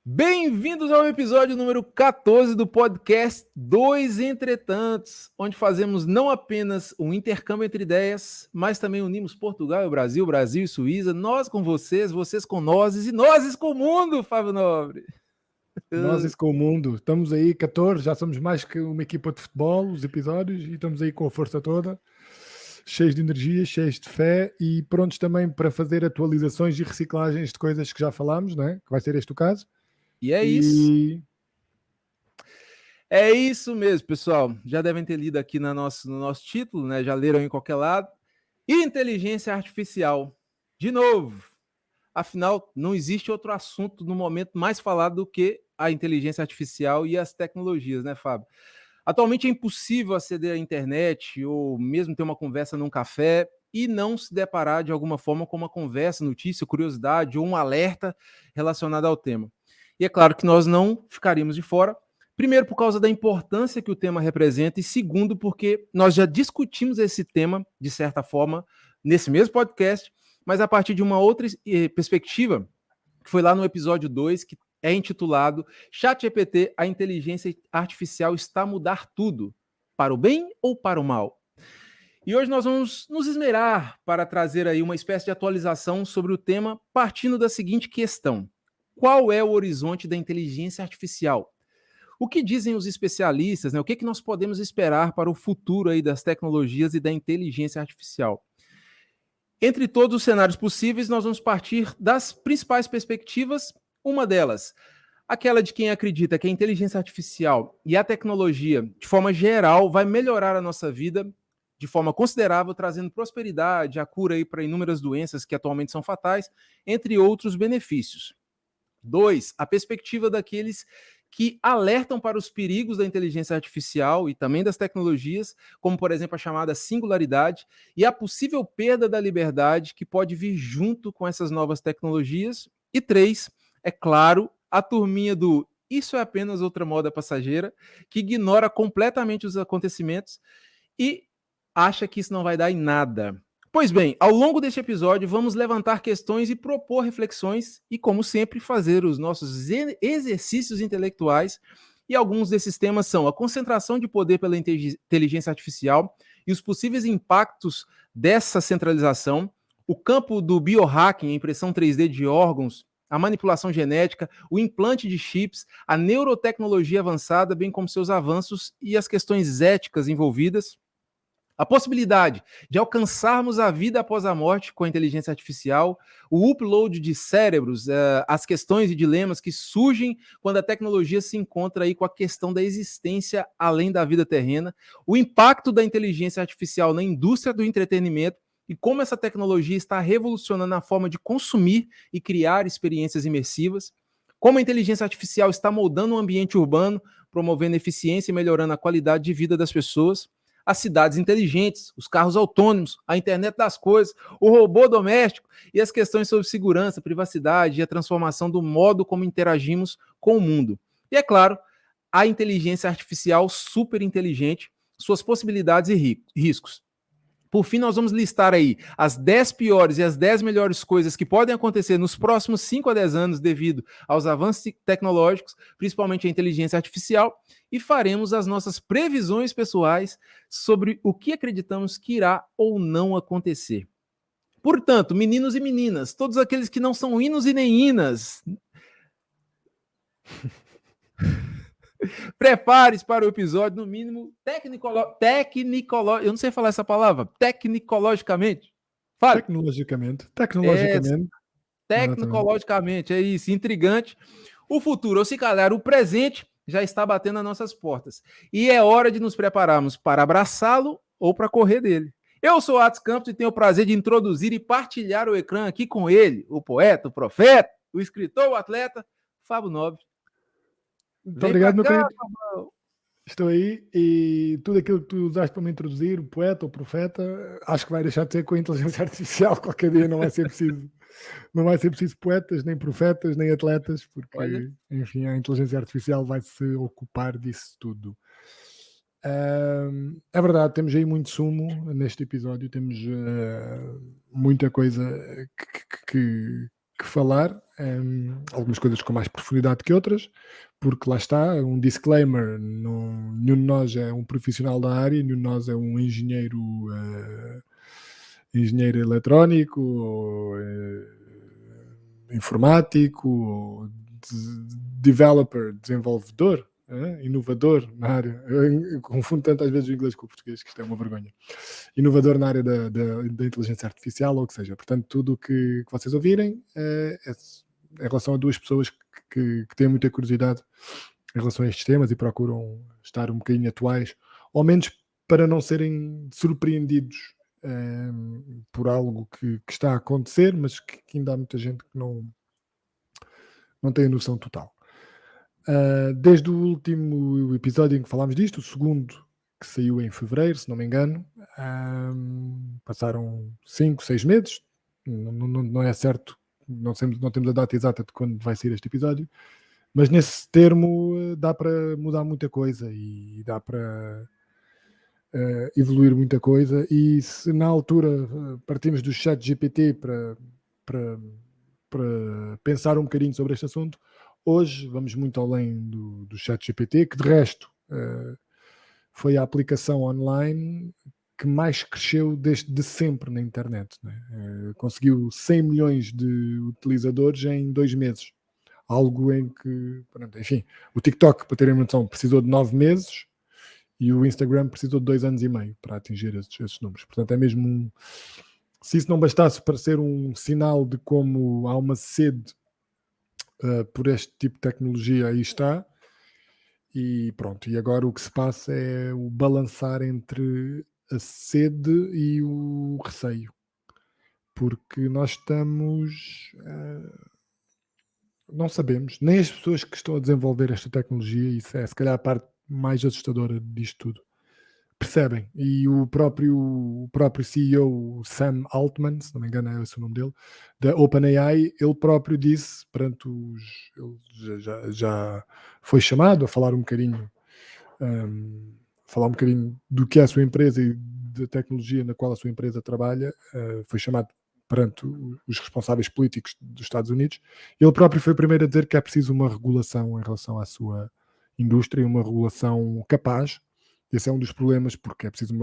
Bem-vindos ao episódio número 14 do podcast Dois Entretantos, onde fazemos não apenas um intercâmbio entre ideias, mas também unimos Portugal e Brasil, Brasil e Suíça, nós com vocês, vocês com nós e nós com o mundo, Fábio Nobre. Nós, isso com o mundo, estamos aí 14, já somos mais que uma equipa de futebol, os episódios, e estamos aí com a força toda, cheios de energia, cheios de fé e prontos também para fazer atualizações e reciclagens de coisas que já falámos, não é? Que vai ser este o caso. E é isso. É isso mesmo, pessoal. Já devem ter lido aqui no nosso título, né? Já leram em qualquer lado. Inteligência artificial. De novo. Afinal, não existe outro assunto no momento mais falado do que a inteligência artificial e as tecnologias, né, Fábio? Atualmente é impossível aceder à internet ou mesmo ter uma conversa num café e não se deparar de alguma forma com uma conversa, notícia, curiosidade ou um alerta relacionado ao tema. E é claro que nós não ficaríamos de fora, primeiro por causa da importância que o tema representa e segundo porque nós já discutimos esse tema, de certa forma, nesse mesmo podcast, mas a partir de uma outra perspectiva, que foi lá no episódio 2, que é intitulado ChatGPT, a inteligência artificial está a mudar tudo, para o bem ou para o mal? E hoje nós vamos nos esmerar para trazer aí uma espécie de atualização sobre o tema, partindo da seguinte questão: qual é o horizonte da inteligência artificial? O que dizem os especialistas, né? O que nós podemos esperar para o futuro aí das tecnologias e da inteligência artificial? Entre todos os cenários possíveis, nós vamos partir das principais perspectivas. Uma delas, aquela de quem acredita que a inteligência artificial e a tecnologia, de forma geral, vai melhorar a nossa vida de forma considerável, trazendo prosperidade, a cura aí para inúmeras doenças que atualmente são fatais, entre outros benefícios. 2, a perspectiva daqueles que alertam para os perigos da inteligência artificial e também das tecnologias, como, por exemplo, a chamada singularidade e a possível perda da liberdade que pode vir junto com essas novas tecnologias. E 3, é claro, a turminha do isso é apenas outra moda passageira, que ignora completamente os acontecimentos e acha que isso não vai dar em nada. Pois bem, ao longo deste episódio, vamos levantar questões e propor reflexões e, como sempre, fazer os nossos exercícios intelectuais. E alguns desses temas são a concentração de poder pela inteligência artificial e os possíveis impactos dessa centralização, o campo do biohacking, a impressão 3D de órgãos, a manipulação genética, o implante de chips, a neurotecnologia avançada, bem como seus avanços e as questões éticas envolvidas. A possibilidade de alcançarmos a vida após a morte com a inteligência artificial, o upload de cérebros, as questões e dilemas que surgem quando a tecnologia se encontra aí com a questão da existência além da vida terrena, o impacto da inteligência artificial na indústria do entretenimento e como essa tecnologia está revolucionando a forma de consumir e criar experiências imersivas, como a inteligência artificial está moldando o ambiente urbano, promovendo eficiência e melhorando a qualidade de vida das pessoas, as cidades inteligentes, os carros autônomos, a internet das coisas, o robô doméstico e as questões sobre segurança, privacidade e a transformação do modo como interagimos com o mundo. E, é claro, a inteligência artificial super inteligente, suas possibilidades e riscos. Por fim, nós vamos listar aí as 10 piores e as 10 melhores coisas que podem acontecer nos próximos 5 a 10 anos devido aos avanços tecnológicos, principalmente a inteligência artificial, e faremos as nossas previsões pessoais sobre o que acreditamos que irá ou não acontecer. Portanto, meninos e meninas, todos aqueles que não são hinos e nem inas, prepare-se para o episódio, no mínimo, eu não sei falar essa palavra, tecnologicamente. Fale. Tecnologicamente. Tecnologicamente, é isso, intrigante. O futuro, ou se calhar o presente, já está batendo às nossas portas. E é hora de nos prepararmos para abraçá-lo ou para correr dele. Eu sou o Atos Campos e tenho o prazer de introduzir e partilhar o ecrã aqui com ele, o poeta, o profeta, o escritor, o atleta, Fábio Nobre. Muito Vem para obrigado, meu cá, querido. Fábio. Estou aí e tudo aquilo que tu usaste para me introduzir, o poeta, o profeta, acho que vai deixar de ser com a inteligência artificial. Qualquer dia não vai ser preciso poetas, nem profetas, nem atletas, porque, Olha, enfim, a inteligência artificial vai se ocupar disso tudo. É verdade, temos aí muito sumo neste episódio, temos muita coisa que que falar, algumas coisas com mais profundidade que outras, porque lá está, um disclaimer, nenhum de nós é um profissional da área, nenhum de nós é um engenheiro eletrónico, ou informático, ou developer, desenvolvedor, inovador na área. Eu confundo tantas vezes o inglês com o português que isto é uma vergonha. Inovador na área da inteligência artificial, ou o que seja. Portanto, tudo o que vocês ouvirem é em relação a duas pessoas que têm muita curiosidade em relação a estes temas e procuram estar um bocadinho atuais, ao menos para não serem surpreendidos por algo que está a acontecer, mas que ainda há muita gente que não tem a noção total. Desde o último episódio em que falámos disto, o segundo, que saiu em fevereiro, se não me engano, passaram 5, 6 meses, não é certo, não temos a data exata de quando vai sair este episódio, mas nesse termo dá para mudar muita coisa e dá para evoluir muita coisa. E se na altura partimos do ChatGPT para pensar um bocadinho sobre este assunto, hoje vamos muito além do ChatGPT, que de resto foi a aplicação online que mais cresceu desde sempre na internet, né? Conseguiu 100 milhões de utilizadores em 2 meses. Algo em que, enfim, o TikTok, para terem uma noção, precisou de 9 meses e o Instagram precisou de 2 anos e meio para atingir esses números. Portanto, é mesmo se isso não bastasse para ser um sinal de como há uma sede por este tipo de tecnologia, aí está. E pronto, e agora o que se passa é o balançar entre a sede e o receio. Porque nós estamos... não sabemos, nem as pessoas que estão a desenvolver esta tecnologia, isso é se calhar a parte mais assustadora disto tudo, percebem. E o próprio CEO, Sam Altman, se não me engano é esse o nome dele, da OpenAI, ele próprio disse perante ele já foi chamado a falar um bocadinho do que é a sua empresa e da tecnologia na qual a sua empresa trabalha, foi chamado perante os responsáveis políticos dos Estados Unidos. Ele próprio foi o primeiro a dizer que é preciso uma regulação em relação à sua indústria, uma regulação capaz. Esse é um dos problemas, porque é preciso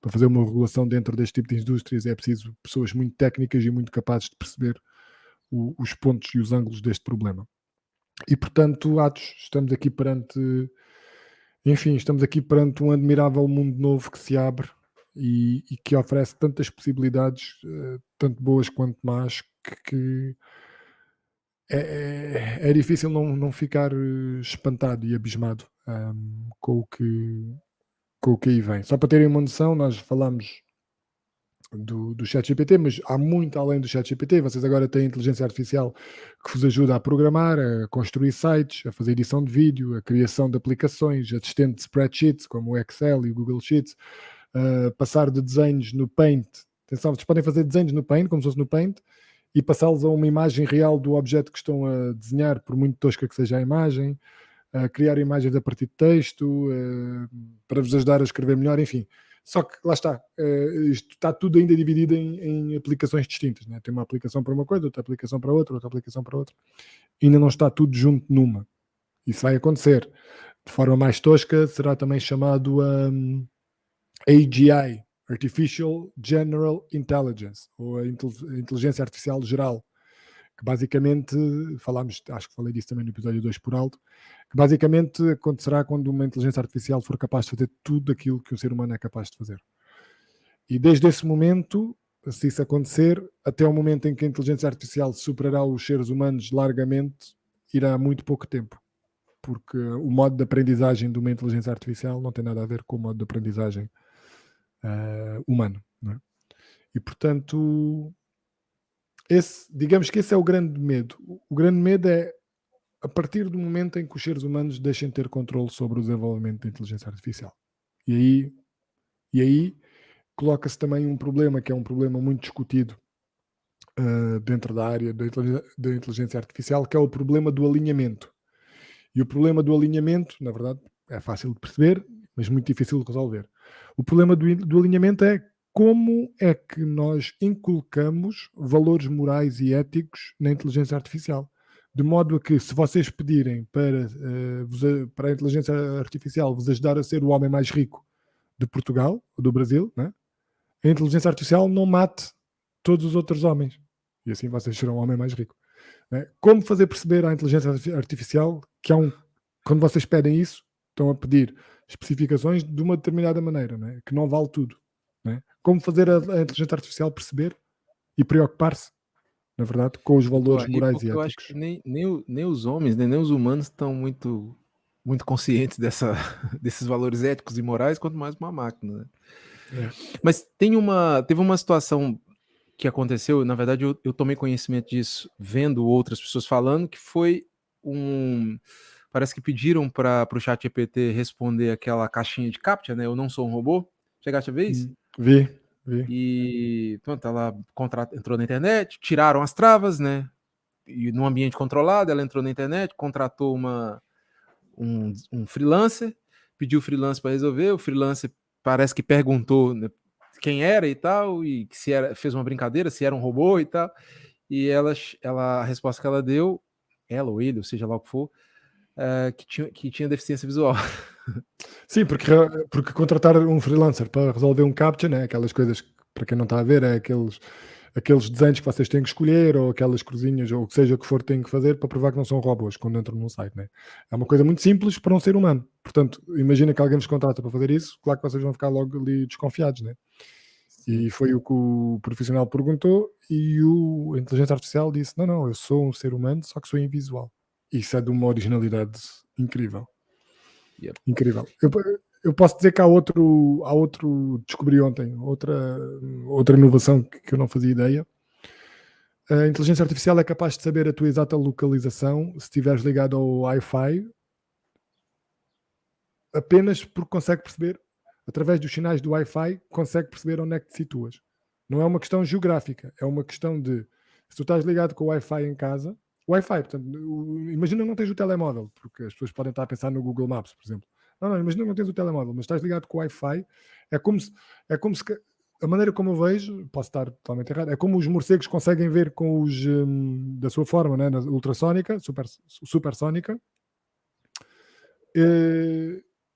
para fazer uma regulação dentro deste tipo de indústrias é preciso pessoas muito técnicas e muito capazes de perceber os pontos e os ângulos deste problema. E portanto, Atos, estamos aqui perante um admirável mundo novo que se abre e que oferece tantas possibilidades, tanto boas quanto más, que é difícil não ficar espantado e abismado com o que aí vem. Só para terem uma noção, nós falamos do ChatGPT, mas há muito além do ChatGPT. Vocês agora têm inteligência artificial que vos ajuda a programar, a construir sites, a fazer edição de vídeo, a criação de aplicações, assistente de spreadsheets como o Excel e o Google Sheets, passar de desenhos no Paint. Atenção, vocês podem fazer desenhos no Paint, como se fosse no Paint, e passá-los a uma imagem real do objeto que estão a desenhar, por muito tosca que seja a imagem, criar imagens a partir de texto, para vos ajudar a escrever melhor, enfim. Só que, lá está, isto está tudo ainda dividido em aplicações distintas, né? Tem uma aplicação para uma coisa, outra aplicação para outra aplicação para outra. Ainda não está tudo junto numa. Isso vai acontecer. De forma mais tosca, será também chamado AGI, Artificial General Intelligence, ou a inteligência artificial geral, que basicamente, acho que falei disso também no episódio 2 por alto, que basicamente acontecerá quando uma inteligência artificial for capaz de fazer tudo aquilo que o ser humano é capaz de fazer. E desde esse momento, se isso acontecer, até o momento em que a inteligência artificial superará os seres humanos largamente, irá muito pouco tempo. Porque o modo de aprendizagem de uma inteligência artificial não tem nada a ver com o modo de aprendizagem humano. Não é? E, portanto, digamos que esse é o grande medo. O grande medo é a partir do momento em que os seres humanos deixem de ter controle sobre o desenvolvimento da inteligência artificial. E aí coloca-se também um problema, que é um problema muito discutido dentro da área da inteligência artificial, que é o problema do alinhamento. E o problema do alinhamento, na verdade, é fácil de perceber, mas muito difícil de resolver. O problema do alinhamento é como é que nós inculcamos valores morais e éticos na inteligência artificial. De modo a que, se vocês pedirem para a inteligência artificial vos ajudar a ser o homem mais rico de Portugal, ou do Brasil, né? A inteligência artificial não mate todos os outros homens. E assim vocês serão o homem mais rico. Né? Como fazer perceber à inteligência artificial que quando vocês pedem isso, estão a pedir especificações de uma determinada maneira, né? Que não vale tudo. Né? Como fazer a inteligência artificial perceber e preocupar-se, na verdade, com os Eu tô valores aí morais e porque eu acho que éticos. nem os homens, né, nem os humanos estão muito conscientes desses valores éticos e morais, quanto mais uma máquina, né? É. Mas teve uma situação que aconteceu, na verdade eu tomei conhecimento disso vendo outras pessoas falando, que foi parece que pediram para o ChatGPT responder aquela caixinha de CAPTCHA, né? Eu não sou um robô. Chegaste a ver isso? Vi. E pronto, ela entrou na internet, tiraram as travas, né? E num ambiente controlado, ela entrou na internet, contratou um freelancer, pediu o freelancer para resolver, o freelancer parece que perguntou, né, quem era e tal, e se fez uma brincadeira, se era um robô e tal, e a resposta que ela deu, ela ou ele, ou seja lá o que for, que tinha deficiência visual. Sim, porque contratar um freelancer para resolver um CAPTCHA, né? Aquelas coisas que, para quem não está a ver, é aqueles desenhos que vocês têm que escolher, ou aquelas cruzinhas, ou o que seja que for, têm que fazer para provar que não são robôs quando entram num site. Né? É uma coisa muito simples para um ser humano. Portanto, imagina que alguém vos contrata para fazer isso, claro que vocês vão ficar logo ali desconfiados. Né? E foi o que o profissional perguntou e a inteligência artificial disse: não, eu sou um ser humano, só que sou invisual. Isso é de uma originalidade incrível. Yep. Incrível. Eu posso dizer que há outro descobri ontem, outra inovação que eu não fazia ideia. A inteligência artificial é capaz de saber a tua exata localização se estiveres ligado ao Wi-Fi, apenas porque consegue perceber, através dos sinais do Wi-Fi, consegue perceber onde é que te situas. Não é uma questão geográfica, é uma questão de, se tu estás ligado com o Wi-Fi em casa, Wi-Fi, portanto, imagina que não tens o telemóvel, porque as pessoas podem estar a pensar no Google Maps, por exemplo. Não, imagina que não tens o telemóvel, mas estás ligado com o Wi-Fi, é como se a maneira como eu vejo, posso estar totalmente errado, é como os morcegos conseguem ver com os da sua forma, né, na ultrassónica, supersónica,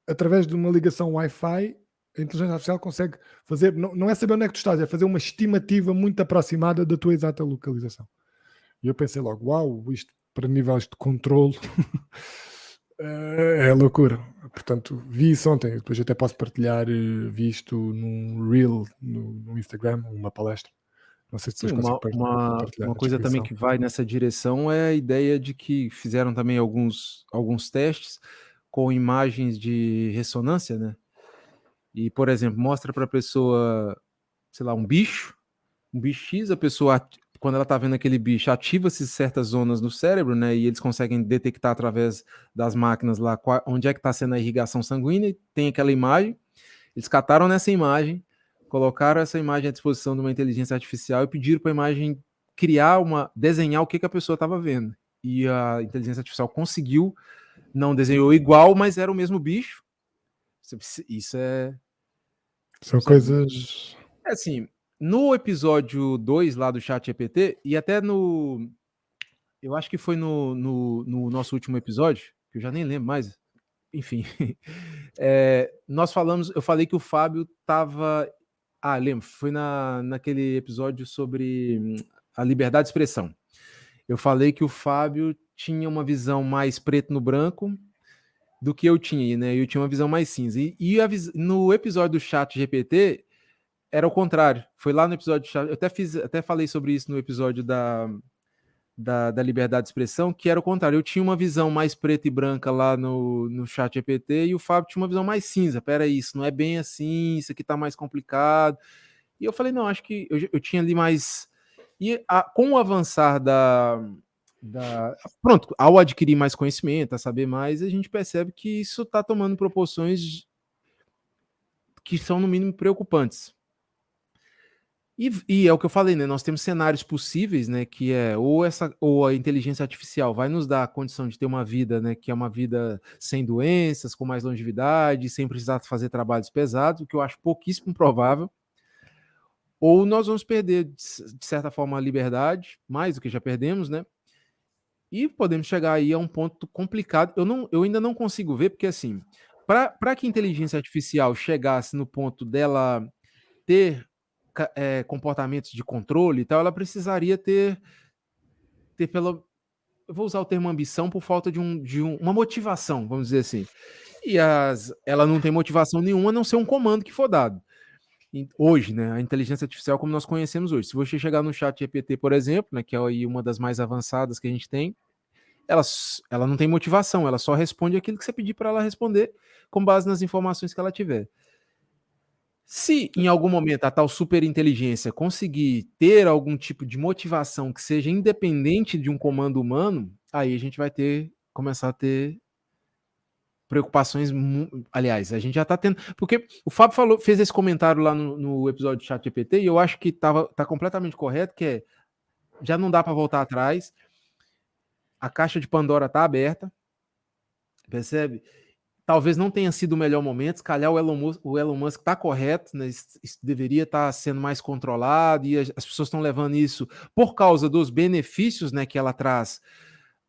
através de uma ligação Wi-Fi, a inteligência artificial consegue fazer, não é saber onde é que tu estás, é fazer uma estimativa muito aproximada da tua exata localização. E eu pensei logo, uau, isto para níveis de controle é loucura. Portanto, vi isso ontem, depois até posso partilhar, vi isto num Reel no Instagram, uma palestra. Não sei se Sim, depois consigo partilhar uma na coisa também descrição. que vai nessa direção é a ideia de que fizeram também alguns testes com imagens de ressonância, né? E, por exemplo, mostra para a pessoa, sei lá, um bicho X, a pessoa, quando ela está vendo aquele bicho, ativa-se certas zonas no cérebro, né? E eles conseguem detectar através das máquinas lá onde é que está sendo a irrigação sanguínea, e tem aquela imagem. Eles cataram nessa imagem, colocaram essa imagem à disposição de uma inteligência artificial e pediram para a imagem desenhar o que a pessoa estava vendo. E a inteligência artificial conseguiu, não desenhou igual, mas era o mesmo bicho. Isso é... São coisas... É assim, no episódio 2 lá do ChatGPT, e até eu acho que foi no nosso último episódio, que eu já nem lembro mais, enfim, eu falei que o Fábio estava... lembro, foi naquele episódio sobre a liberdade de expressão. Eu falei que o Fábio tinha uma visão mais preto no branco do que eu tinha, né? Eu tinha uma visão mais cinza. No episódio do ChatGPT, era o contrário. Foi lá no episódio... Eu até falei sobre isso no episódio da liberdade de expressão, que era o contrário. Eu tinha uma visão mais preta e branca lá no ChatGPT e o Fábio tinha uma visão mais cinza. Peraí, isso não é bem assim, isso aqui tá mais complicado. E eu falei, não, acho que eu tinha ali mais... E com o avançar Pronto, ao adquirir mais conhecimento, a saber mais, a gente percebe que isso está tomando proporções que são, no mínimo, preocupantes. E é o que eu falei, né? Nós temos cenários possíveis, né? Que é ou a inteligência artificial vai nos dar a condição de ter uma vida, né? Que é uma vida sem doenças, com mais longevidade, sem precisar fazer trabalhos pesados, o que eu acho pouquíssimo provável. ou nós vamos perder, de certa forma, a liberdade, mais do que já perdemos, né? E podemos chegar aí a um ponto complicado. Eu ainda não consigo ver, porque assim, para que a inteligência artificial chegasse no ponto dela ter comportamentos de controle e tal, ela precisaria ter pelo. Eu vou usar o termo ambição por falta de uma motivação, vamos dizer assim. E ela não tem motivação nenhuma a não ser um comando que for dado. Hoje, né, a inteligência artificial como nós conhecemos hoje. Se você chegar no chat GPT, por exemplo, né, que é aí uma das mais avançadas que a gente tem, ela não tem motivação, ela só responde aquilo que você pedir para ela responder com base nas informações que ela tiver. Se em algum momento a tal superinteligência conseguir ter algum tipo de motivação que seja independente de um comando humano, aí a gente vai começar a ter preocupações. Aliás, a gente já está tendo. Porque o Fábio fez esse comentário lá no episódio do ChatGPT e eu acho que tá completamente correto, que já não dá para voltar atrás. A caixa de Pandora está aberta, percebe? Talvez não tenha sido o melhor momento, se calhar o Elon Musk está correto, né? Isso deveria estar sendo mais controlado e as pessoas estão levando isso por causa dos benefícios, né, que ela traz.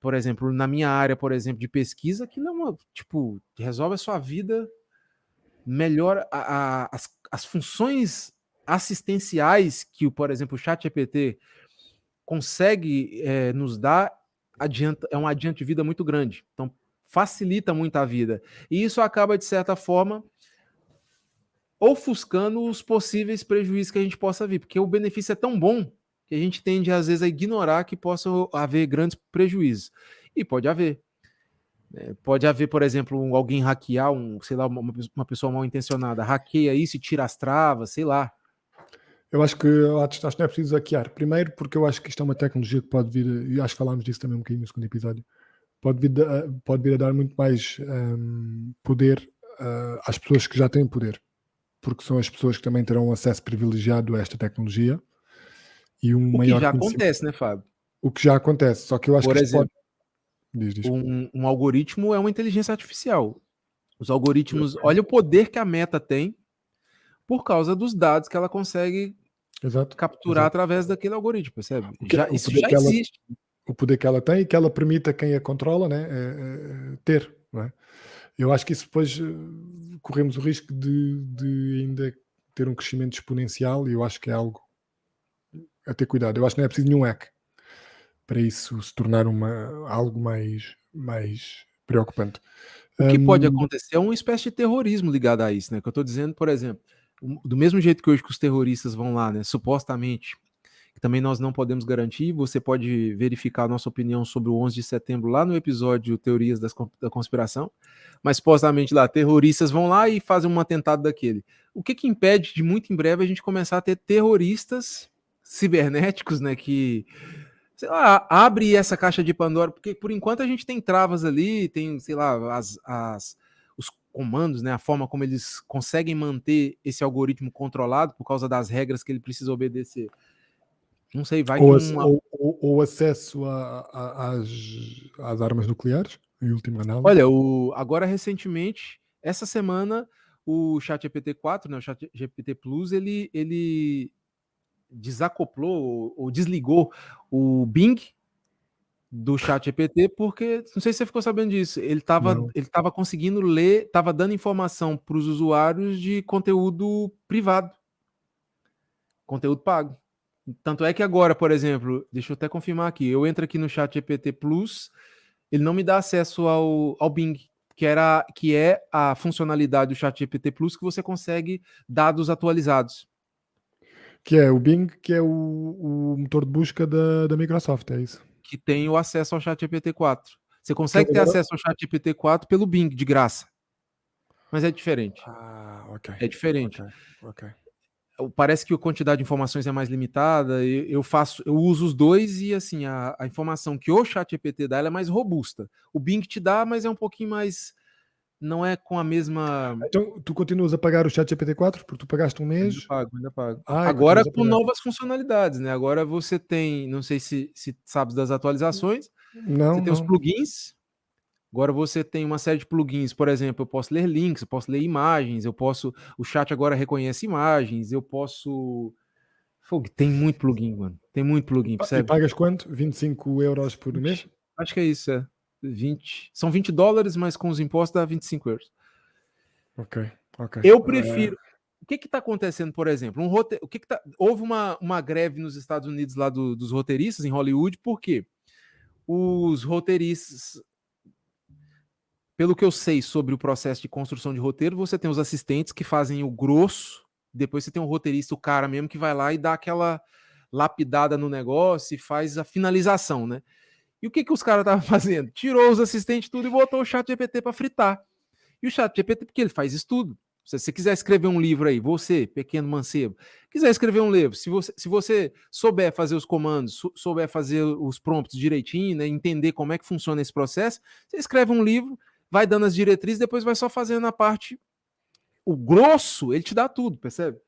Por exemplo, na minha área, por exemplo, de pesquisa, que não, tipo, resolve a sua vida, melhora as funções assistenciais que, por exemplo, o ChatGPT consegue nos dar, é um adianto de vida muito grande. Então, facilita muito a vida. E isso acaba, de certa forma, ofuscando os possíveis prejuízos que a gente possa vir, porque o benefício é tão bom que a gente tende, às vezes, a ignorar que possa haver grandes prejuízos. E pode haver. Pode haver, por exemplo, alguém hackear, sei lá, uma pessoa mal intencionada, hackeia isso e tira as travas, sei lá. Eu acho que não é preciso hackear. Primeiro, porque eu acho que isto é uma tecnologia que pode vir, e acho que falámos disso também um bocadinho no segundo episódio, pode vir a dar muito mais poder às pessoas que já têm poder, porque são as pessoas que também terão acesso privilegiado a esta tecnologia e um O que maior já conhecimento. acontece, né, Fábio? O que já acontece, só que eu acho Por que isto exemplo, diz. um algoritmo é uma inteligência artificial. Os algoritmos, olha o poder que a Meta tem por causa dos dados que ela consegue Exato, capturar através daquele algoritmo, percebe? Isso já existe. O poder que ela tem e que ela permita a quem a controla, né, ter, não é? Eu acho que isso depois corremos o risco de ainda ter um crescimento exponencial e eu acho que é algo a ter cuidado. Eu acho que não é preciso nenhum hack para isso se tornar algo mais preocupante. O que pode acontecer é uma espécie de terrorismo ligado a isso, né? Que eu estou dizendo, por exemplo, do mesmo jeito que hoje que os terroristas vão lá, né? Supostamente, que também nós não podemos garantir, você pode verificar a nossa opinião sobre o 11 de setembro lá no episódio Teorias da Conspiração, mas supostamente lá, terroristas vão lá e fazem um atentado daquele. O que impede de muito em breve a gente começar a ter terroristas cibernéticos, né? Que sei lá, abre essa caixa de Pandora, porque por enquanto a gente tem travas ali, tem, sei lá, os comandos, né, a forma como eles conseguem manter esse algoritmo controlado por causa das regras que ele precisa obedecer. Não sei, vai que ou acesso às armas nucleares, em última análise. Olha, agora recentemente, essa semana, o ChatGPT-4, né, o ChatGPT Plus, ele desacoplou ou desligou o Bing do ChatGPT, porque não sei se você ficou sabendo disso. Ele estava conseguindo ler, estava dando informação para os usuários de conteúdo privado, conteúdo pago. Tanto é que agora, por exemplo, deixa eu até confirmar aqui, eu entro aqui no ChatGPT Plus, ele não me dá acesso ao Bing, que é a funcionalidade do ChatGPT Plus que você consegue dados atualizados. Que é o Bing, que é o motor de busca da Microsoft, é isso? Que tem o acesso ao ChatGPT-4. Você consegue ter acesso ao ChatGPT-4 pelo Bing, de graça. Mas é diferente. Ok. É diferente. Ok. Parece que a quantidade de informações é mais limitada. Eu uso os dois e assim a informação que o ChatGPT dá ela é mais robusta. O Bing te dá, mas é um pouquinho mais, não é com a mesma. Então tu continuas a pagar o ChatGPT-4 porque tu pagaste um mês? Ainda pago. Ah, Agora com novas funcionalidades, né? Agora você tem, não sei se sabes das atualizações, você tem os plugins. Agora você tem uma série de plugins, por exemplo, eu posso ler links, eu posso ler imagens, o chat agora reconhece imagens, eu posso Tem muito plugin, mano. Tem muito plugin, E percebe? pagas quanto? 25 euros por mês? Acho que é isso, é. 20. São $20, mas com os impostos dá 25 euros. Ok. Eu prefiro. O que está acontecendo, por exemplo? Houve uma greve nos Estados Unidos lá dos roteiristas em Hollywood, por quê? Os roteiristas, pelo que eu sei sobre o processo de construção de roteiro, você tem os assistentes que fazem o grosso, depois você tem o roteirista, o cara mesmo, que vai lá e dá aquela lapidada no negócio e faz a finalização, né? E o que os caras estavam fazendo? Tirou os assistentes tudo e botou o ChatGPT para fritar. E o ChatGPT, porque ele faz isso tudo. Se você quiser escrever um livro aí, você, pequeno mancebo, quiser escrever um livro, se você souber fazer os comandos, souber fazer os prompts direitinho, né, entender como é que funciona esse processo, você escreve um livro, vai dando as diretrizes, depois vai só fazendo a parte, o grosso, ele te dá tudo, percebe?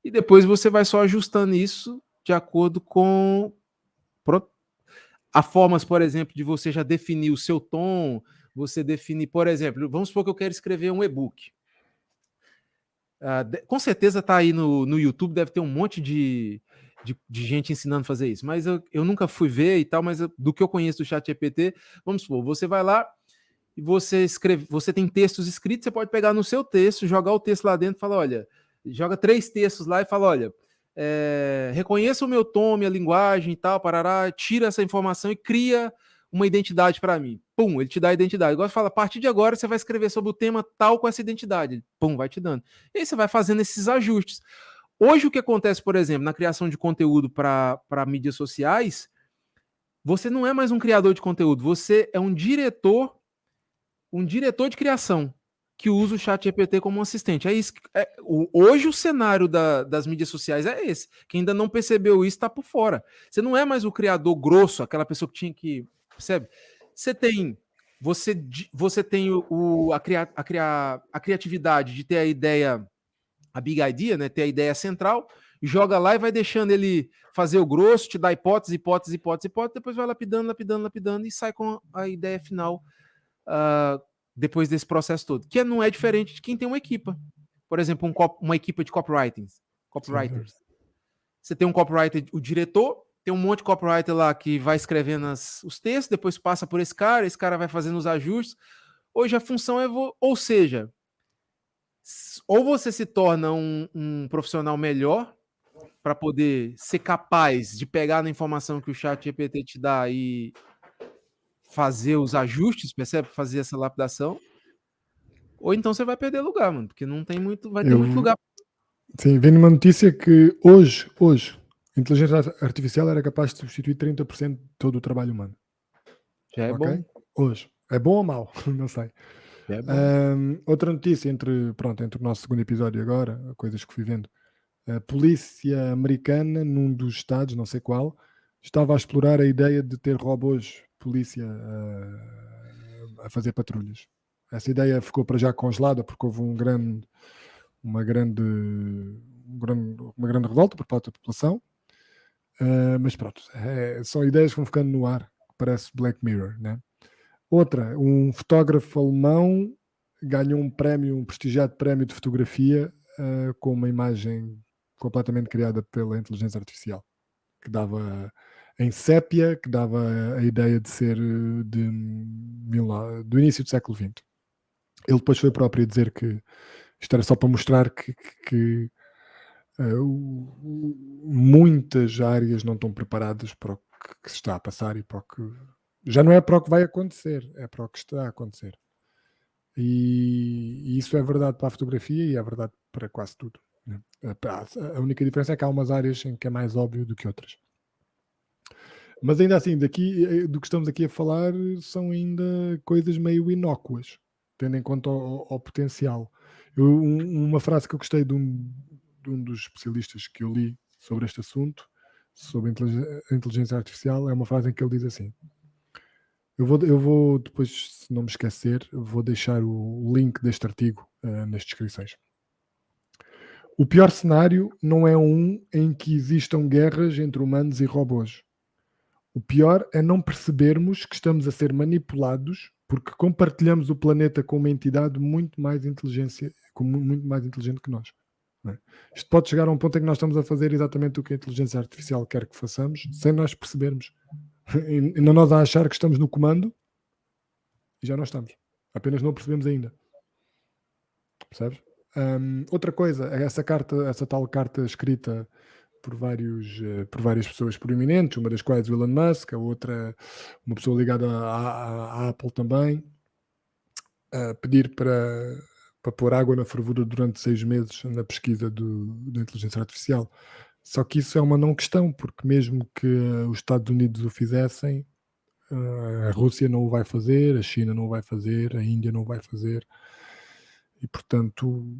E depois você vai só ajustando isso de acordo com a formas, por exemplo, de você já definir o seu tom, você definir, por exemplo, vamos supor que eu quero escrever um e-book. Com certeza tá aí no YouTube, deve ter um monte de gente ensinando a fazer isso, mas eu nunca fui ver e tal, mas do que eu conheço do ChatGPT, vamos supor, você vai lá e você escreve, você tem textos escritos, você pode pegar no seu texto, jogar o texto lá dentro e falar, olha, joga 3 textos lá e fala, olha, reconheça o meu tom, minha linguagem e tal, parará, tira essa informação e cria uma identidade para mim. Pum, ele te dá a identidade. Agora fala, a partir de agora você vai escrever sobre o tema tal com essa identidade. Pum, vai te dando. E aí você vai fazendo esses ajustes. Hoje o que acontece, por exemplo, na criação de conteúdo para mídias sociais, você não é mais um criador de conteúdo, você é um diretor de criação que usa o ChatGPT como um assistente. É isso. Hoje o cenário das mídias sociais é esse. Quem ainda não percebeu isso está por fora. Você não é mais o criador grosso, aquela pessoa que tinha que, percebe? Você tem a criatividade de ter a ideia, a big idea, né? Ter a ideia central, joga lá e vai deixando ele fazer o grosso, te dá hipótese, depois vai lapidando e sai com a ideia final. Depois desse processo todo, que não é diferente de quem tem uma equipa. Por exemplo, uma equipa de copywriters. Você tem um copywriter, o diretor, tem um monte de copywriter lá que vai escrevendo os textos, depois passa por esse cara vai fazendo os ajustes. Hoje a função é, ou seja, ou você se torna um profissional melhor para poder ser capaz de pegar na informação que o ChatGPT te dá e fazer os ajustes, percebe? Fazer essa lapidação. Ou então você vai perder lugar, mano, porque não tem muito, vai ter muito lugar. Sim, vem numa notícia que hoje, a inteligência artificial era capaz de substituir 30% de todo o trabalho humano. Já é bom. Hoje. É bom ou mau? Não sei. Já é bom. Outra notícia entre o nosso segundo episódio e agora, coisas que fui vendo. A polícia americana, num dos estados, não sei qual, estava a explorar a ideia de ter robôs polícia a fazer patrulhas. Essa ideia ficou para já congelada porque houve uma grande revolta por parte da população. Mas pronto, são ideias que vão ficando no ar, parece Black Mirror, né? Outra, um fotógrafo alemão ganhou um prestigiado prémio de fotografia com uma imagem completamente criada pela inteligência artificial, que dava em sépia, que dava a ideia de ser do início do século XX. Ele depois foi próprio a dizer que isto era só para mostrar que muitas áreas não estão preparadas para o que se está a passar e para o que já não é para o que vai acontecer, é para o que está a acontecer. E isso é verdade para a fotografia e é verdade para quase tudo, né? A única diferença é que há umas áreas em que é mais óbvio do que outras. Mas ainda assim, do que estamos aqui a falar são ainda coisas meio inócuas, tendo em conta o potencial. Uma frase que eu gostei de um dos especialistas que eu li sobre este assunto, sobre a inteligência artificial, é uma frase em que ele diz assim: eu vou depois, se não me esquecer, vou deixar o link deste artigo nas descrições. O pior cenário não é um em que existam guerras entre humanos e robôs. O pior é não percebermos que estamos a ser manipulados porque compartilhamos o planeta com uma entidade muito mais inteligente que nós. não é? Isto pode chegar a um ponto em que nós estamos a fazer exatamente o que a inteligência artificial quer que façamos, sem nós percebermos. E não nós a achar que estamos no comando e já não estamos. Apenas não o percebemos ainda. Percebes? Outra coisa, é essa tal carta escrita por várias pessoas proeminentes, uma das quais o Elon Musk, a outra uma pessoa ligada à Apple também, a pedir para pôr água na fervura durante 6 meses na pesquisa da inteligência artificial. Só que isso é uma não questão, porque mesmo que os Estados Unidos o fizessem, a Rússia não o vai fazer, a China não o vai fazer, a Índia não o vai fazer, e portanto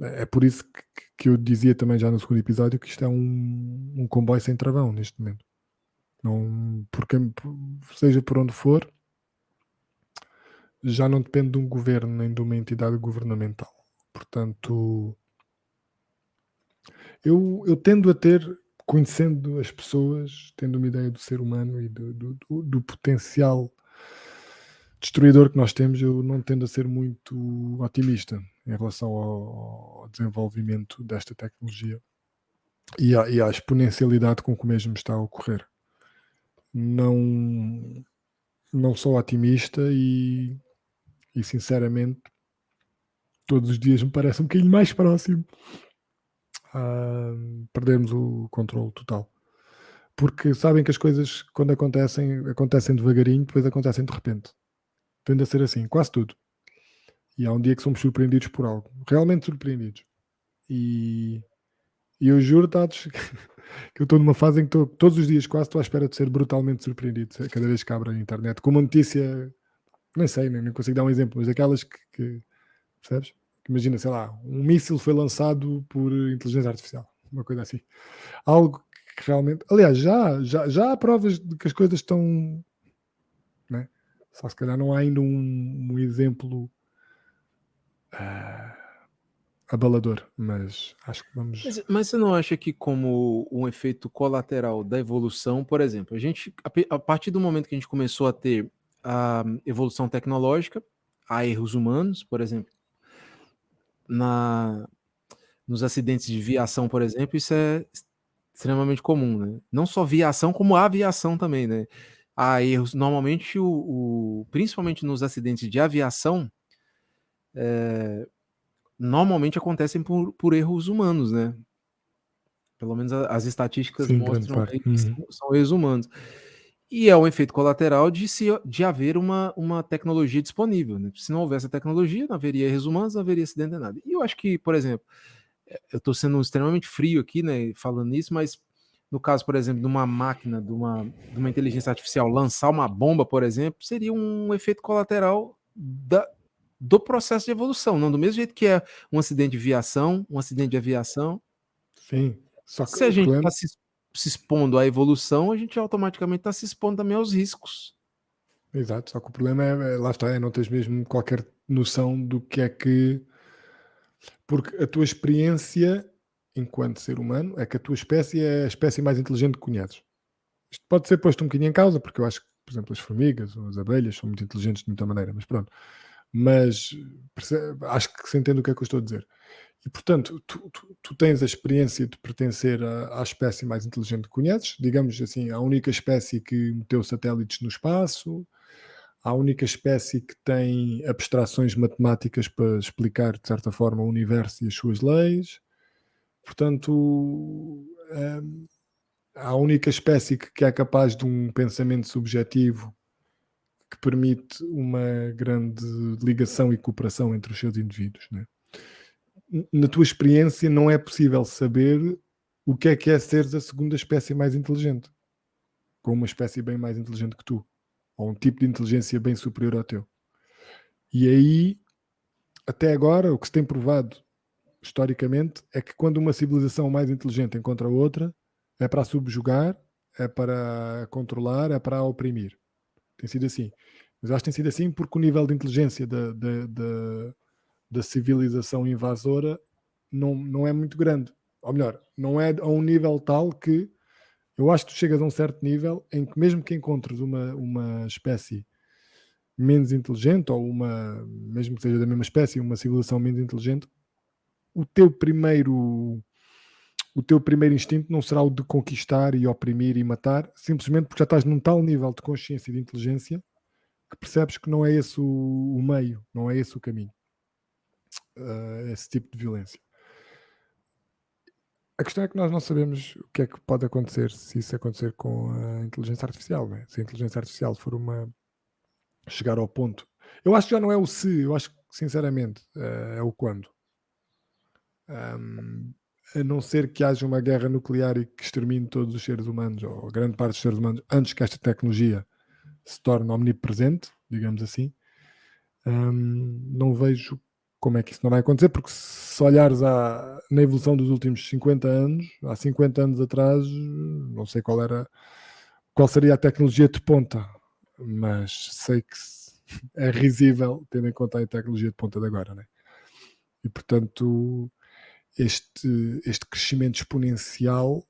é por isso que eu dizia também já no segundo episódio que isto é um comboio sem travão neste momento. Não, porque seja por onde for, já não depende de um governo nem de uma entidade governamental. Portanto, eu tendo a ter, conhecendo as pessoas, tendo uma ideia do ser humano e do potencial destruidor que nós temos, eu não tendo a ser muito otimista em relação ao desenvolvimento desta tecnologia e à exponencialidade com que o mesmo está a ocorrer. Não, não sou otimista e sinceramente todos os dias me parece um bocadinho mais próximo a perdermos o controle total. Porque sabem que as coisas, quando acontecem devagarinho, depois acontecem de repente. Tende a ser assim, quase tudo. E há um dia que somos surpreendidos por algo, realmente surpreendidos. E eu juro, dados, que eu estou numa fase em que todos os dias quase estou à espera de ser brutalmente surpreendido, cada vez que abro a internet, com uma notícia, nem sei, nem consigo dar um exemplo, mas daquelas que percebes? Imagina, sei lá, um míssil foi lançado por inteligência artificial, uma coisa assim. Algo que realmente, aliás, já há provas de que as coisas estão, né? Só se calhar não há ainda um exemplo abalador, mas acho que vamos. Mas você não acha que como um efeito colateral da evolução, por exemplo, a partir do momento que a gente começou a ter a evolução tecnológica, há erros humanos, por exemplo, nos acidentes de viação, por exemplo, isso é extremamente comum, né? Não só viação, como aviação também, né? Há erros, normalmente, principalmente nos acidentes de aviação, normalmente acontecem por erros humanos, né? Pelo menos as estatísticas Sim, grande mostram parte. aí que são erros humanos. E é um efeito colateral de haver uma tecnologia disponível, né? Se não houvesse a tecnologia, não haveria erros humanos, não haveria acidente nem nada. E eu acho que, por exemplo, eu estou sendo extremamente frio aqui, né, falando isso, mas no caso, por exemplo, de uma máquina, de uma inteligência artificial lançar uma bomba, por exemplo, seria um efeito colateral do processo de evolução, não do mesmo jeito que é um acidente de viação, um acidente de aviação. Sim, só que Se a o gente problema. está se expondo à evolução, a gente automaticamente está se expondo também aos riscos. Exato, só que o problema lá está, não tens mesmo qualquer noção do que é que. Porque a tua experiência enquanto ser humano é que a tua espécie é a espécie mais inteligente que conheces. Isto pode ser posto um bocadinho em causa, porque eu acho que, por exemplo, as formigas ou as abelhas são muito inteligentes de muita maneira, mas pronto. Mas acho que se entende o que é que eu estou a dizer. E portanto, tu tens a experiência de pertencer à espécie mais inteligente que conheces, digamos assim, a única espécie que meteu satélites no espaço, a única espécie que tem abstrações matemáticas para explicar, de certa forma, o universo e as suas leis. Portanto, a única espécie que é capaz de um pensamento subjetivo que permite uma grande ligação e cooperação entre os seus indivíduos. Né? Na tua experiência, não é possível saber o que é seres a segunda espécie mais inteligente, com uma espécie bem mais inteligente que tu, ou um tipo de inteligência bem superior ao teu. E aí, até agora, o que se tem provado historicamente é que quando uma civilização mais inteligente encontra outra, é para a subjugar, é para controlar, é para a oprimir. Tem sido assim. Mas acho que tem sido assim porque o nível de inteligência da civilização invasora não é muito grande. Ou melhor, não é a um nível tal que eu acho que tu chegas a um certo nível em que mesmo que encontres uma espécie menos inteligente ou mesmo que seja da mesma espécie, uma civilização menos inteligente, o teu primeiro instinto não será o de conquistar e oprimir e matar, simplesmente porque já estás num tal nível de consciência e de inteligência que percebes que não é esse o meio, não é esse o caminho, esse tipo de violência. A questão é que nós não sabemos o que é que pode acontecer se isso acontecer com a inteligência artificial, né? Se a inteligência artificial for chegar ao ponto. Eu acho que já não é o se, eu acho que sinceramente é o quando. A não ser que haja uma guerra nuclear e que extermine todos os seres humanos, ou grande parte dos seres humanos, antes que esta tecnologia se torne omnipresente, digamos assim, não vejo como é que isso não vai acontecer, porque se olhares na evolução dos últimos 50 anos, há 50 anos atrás, não sei qual seria a tecnologia de ponta, mas sei que é risível tendo em conta a tecnologia de ponta de agora, né? E portanto este crescimento exponencial,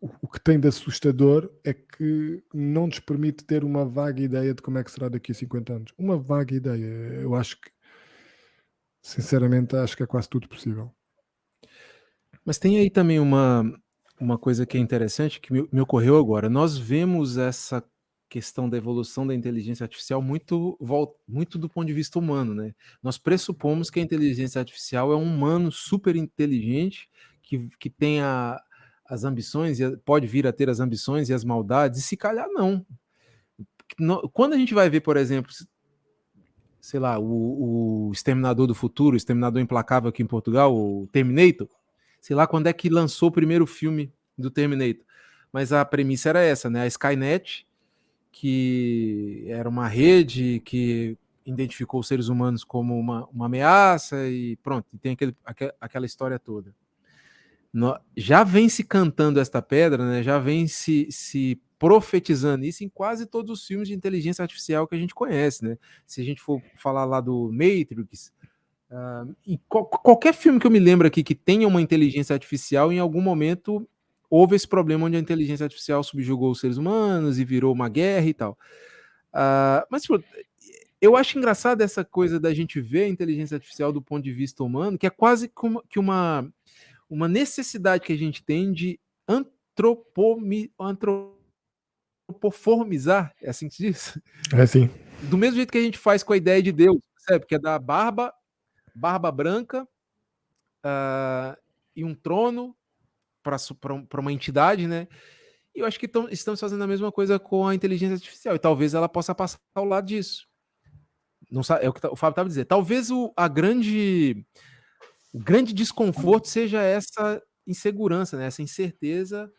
o que tem de assustador é que não nos permite ter uma vaga ideia de como é que será daqui a 50 anos. Uma vaga ideia. Eu acho que, sinceramente, acho que é quase tudo possível. Mas tem aí também uma coisa que é interessante, que me ocorreu agora. Nós vemos essa questão da evolução da inteligência artificial muito do ponto de vista humano, né? Nós pressupomos que a inteligência artificial é um humano super inteligente que tem as ambições, pode vir a ter as ambições e as maldades, e se calhar não. Quando a gente vai ver, por exemplo, sei lá, o Exterminador do Futuro, o Exterminador Implacável aqui em Portugal, o Terminator, sei lá quando é que lançou o primeiro filme do Terminator, mas a premissa era essa, né? A Skynet, que era uma rede que identificou os seres humanos como uma ameaça e pronto, e tem aquela história toda. Já vem se cantando esta pedra, né? Já vem se profetizando isso em quase todos os filmes de inteligência artificial que a gente conhece, né? Se a gente for falar lá do Matrix, qualquer filme que eu me lembro aqui que tenha uma inteligência artificial, em algum momento houve esse problema onde a inteligência artificial subjugou os seres humanos e virou uma guerra e tal. Mas tipo, eu acho engraçado essa coisa da gente ver a inteligência artificial do ponto de vista humano, que é quase que uma necessidade que a gente tem de antropoformizar, é assim que se diz? É assim. Do mesmo jeito que a gente faz com a ideia de Deus, percebe? Que é da barba branca e um trono para uma entidade, né? E eu acho que estamos fazendo a mesma coisa com a inteligência artificial, e talvez ela possa passar ao lado disso. Não sabe, é o que o Fábio estava dizendo. Talvez o grande desconforto seja essa insegurança, né? Essa incerteza.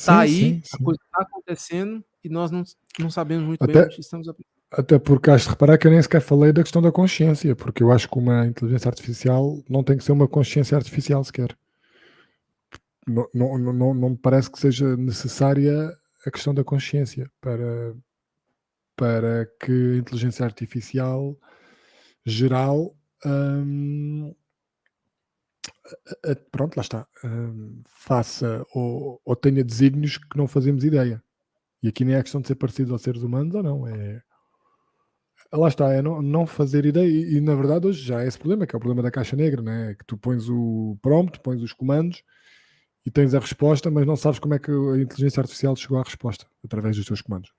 Tá aí, a coisa está acontecendo e nós não sabemos muito bem onde estamos. Até porque has de reparar que eu nem sequer falei da questão da consciência, porque eu acho que uma inteligência artificial não tem que ser uma consciência artificial sequer. Não me parece que seja necessária a questão da consciência para que a inteligência artificial geral pronto, lá está, faça ou tenha desígnios que não fazemos ideia. E aqui nem é questão de ser parecido aos seres humanos ou não, lá está, é não fazer ideia, e na verdade hoje já é esse problema, que é o problema da caixa negra, né? Que tu pões o prompt, pões os comandos e tens a resposta, mas não sabes como é que a inteligência artificial chegou à resposta através dos teus comandos.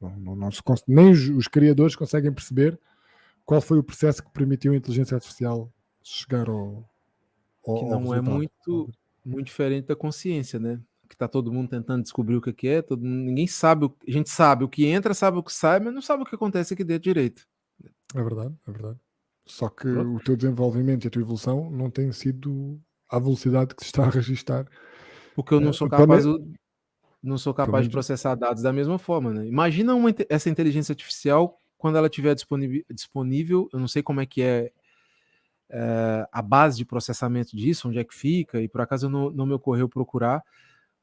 Nem os criadores conseguem perceber qual foi o processo que permitiu a inteligência artificial chegar ao que não resultado. É muito diferente da consciência, né? Que tá todo mundo tentando descobrir o que é, ninguém sabe, a gente sabe o que entra, sabe o que sai, mas não sabe o que acontece aqui dentro direito. É verdade, é verdade. Só que o teu desenvolvimento e a tua evolução não têm sido à velocidade que se está a registrar. Porque eu não sou capaz de processar dados da mesma forma, né? Imagina essa inteligência artificial quando ela estiver disponível, eu não sei como é que é a base de processamento disso, onde é que fica, e por acaso não me ocorreu procurar,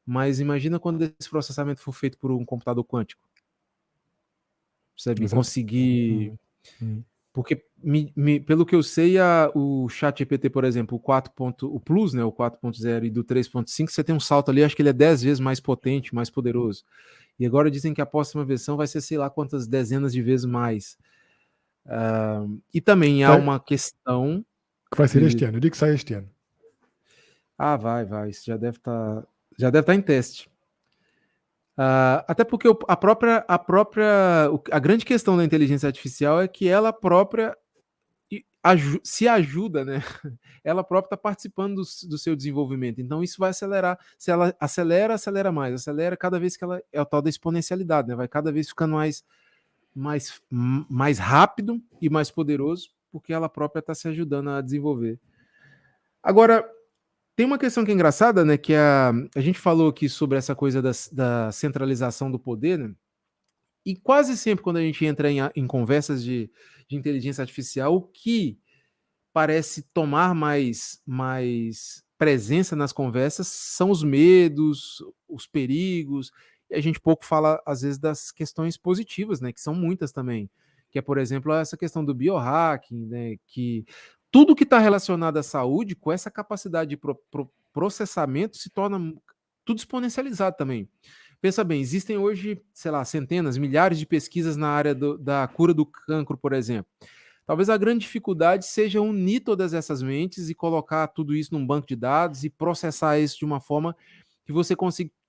mas imagina quando esse processamento for feito por um computador quântico. Percebe? Conseguir... Porque, pelo que eu sei, o ChatGPT, por exemplo, o Plus, né, o 4.0 e do 3.5, você tem um salto ali, acho que ele é 10 vezes mais potente, mais poderoso. E agora dizem que a próxima versão vai ser sei lá quantas dezenas de vezes mais. E também há uma questão Que vai ser este ano, eu digo que sai este ano. Ah, vai. Isso já deve estar em teste. Até porque a grande questão da inteligência artificial é que ela própria se ajuda, né? Ela própria está participando do seu desenvolvimento. Então, isso vai acelerar. Se ela acelera mais. Acelera cada vez que ela é o tal da exponencialidade, né? Vai cada vez ficando mais rápido e mais poderoso, porque ela própria está se ajudando a desenvolver. Agora, tem uma questão que é engraçada, né? Que a gente falou aqui sobre essa coisa da centralização do poder, né? E quase sempre quando a gente entra em conversas de inteligência artificial, o que parece tomar mais presença nas conversas são os medos, os perigos, e a gente pouco fala, às vezes, das questões positivas, né? Que são muitas também. Que é, por exemplo, essa questão do biohacking, né? Que tudo que está relacionado à saúde, com essa capacidade de processamento, se torna tudo exponencializado também. Pensa bem, existem hoje, sei lá, centenas, milhares de pesquisas na área da cura do cancro, por exemplo. Talvez a grande dificuldade seja unir todas essas mentes e colocar tudo isso num banco de dados e processar isso de uma forma que você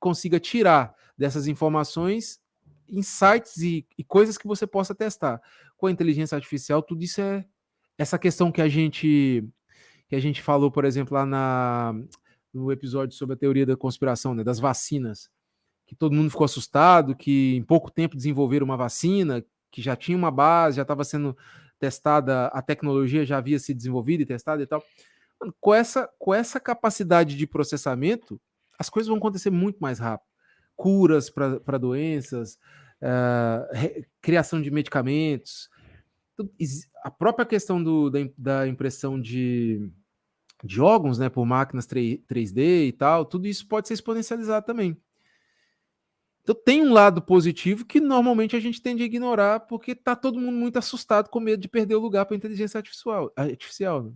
consiga tirar dessas informações insights e coisas que você possa testar. Com a inteligência artificial, tudo isso é essa questão que a gente falou, por exemplo, lá no episódio sobre a teoria da conspiração, né, das vacinas, que todo mundo ficou assustado, que em pouco tempo desenvolveram uma vacina, que já tinha uma base, já estava sendo testada, a tecnologia já havia sido desenvolvida e testada e tal. Com essa capacidade de processamento, as coisas vão acontecer muito mais rápido. Curas para doenças, criação de medicamentos, a própria questão da impressão de órgãos, né, por máquinas 3D e tal, tudo isso pode ser exponencializado também. Então tem um lado positivo que normalmente a gente tende a ignorar porque está todo mundo muito assustado com medo de perder o lugar para a inteligência artificial. Né?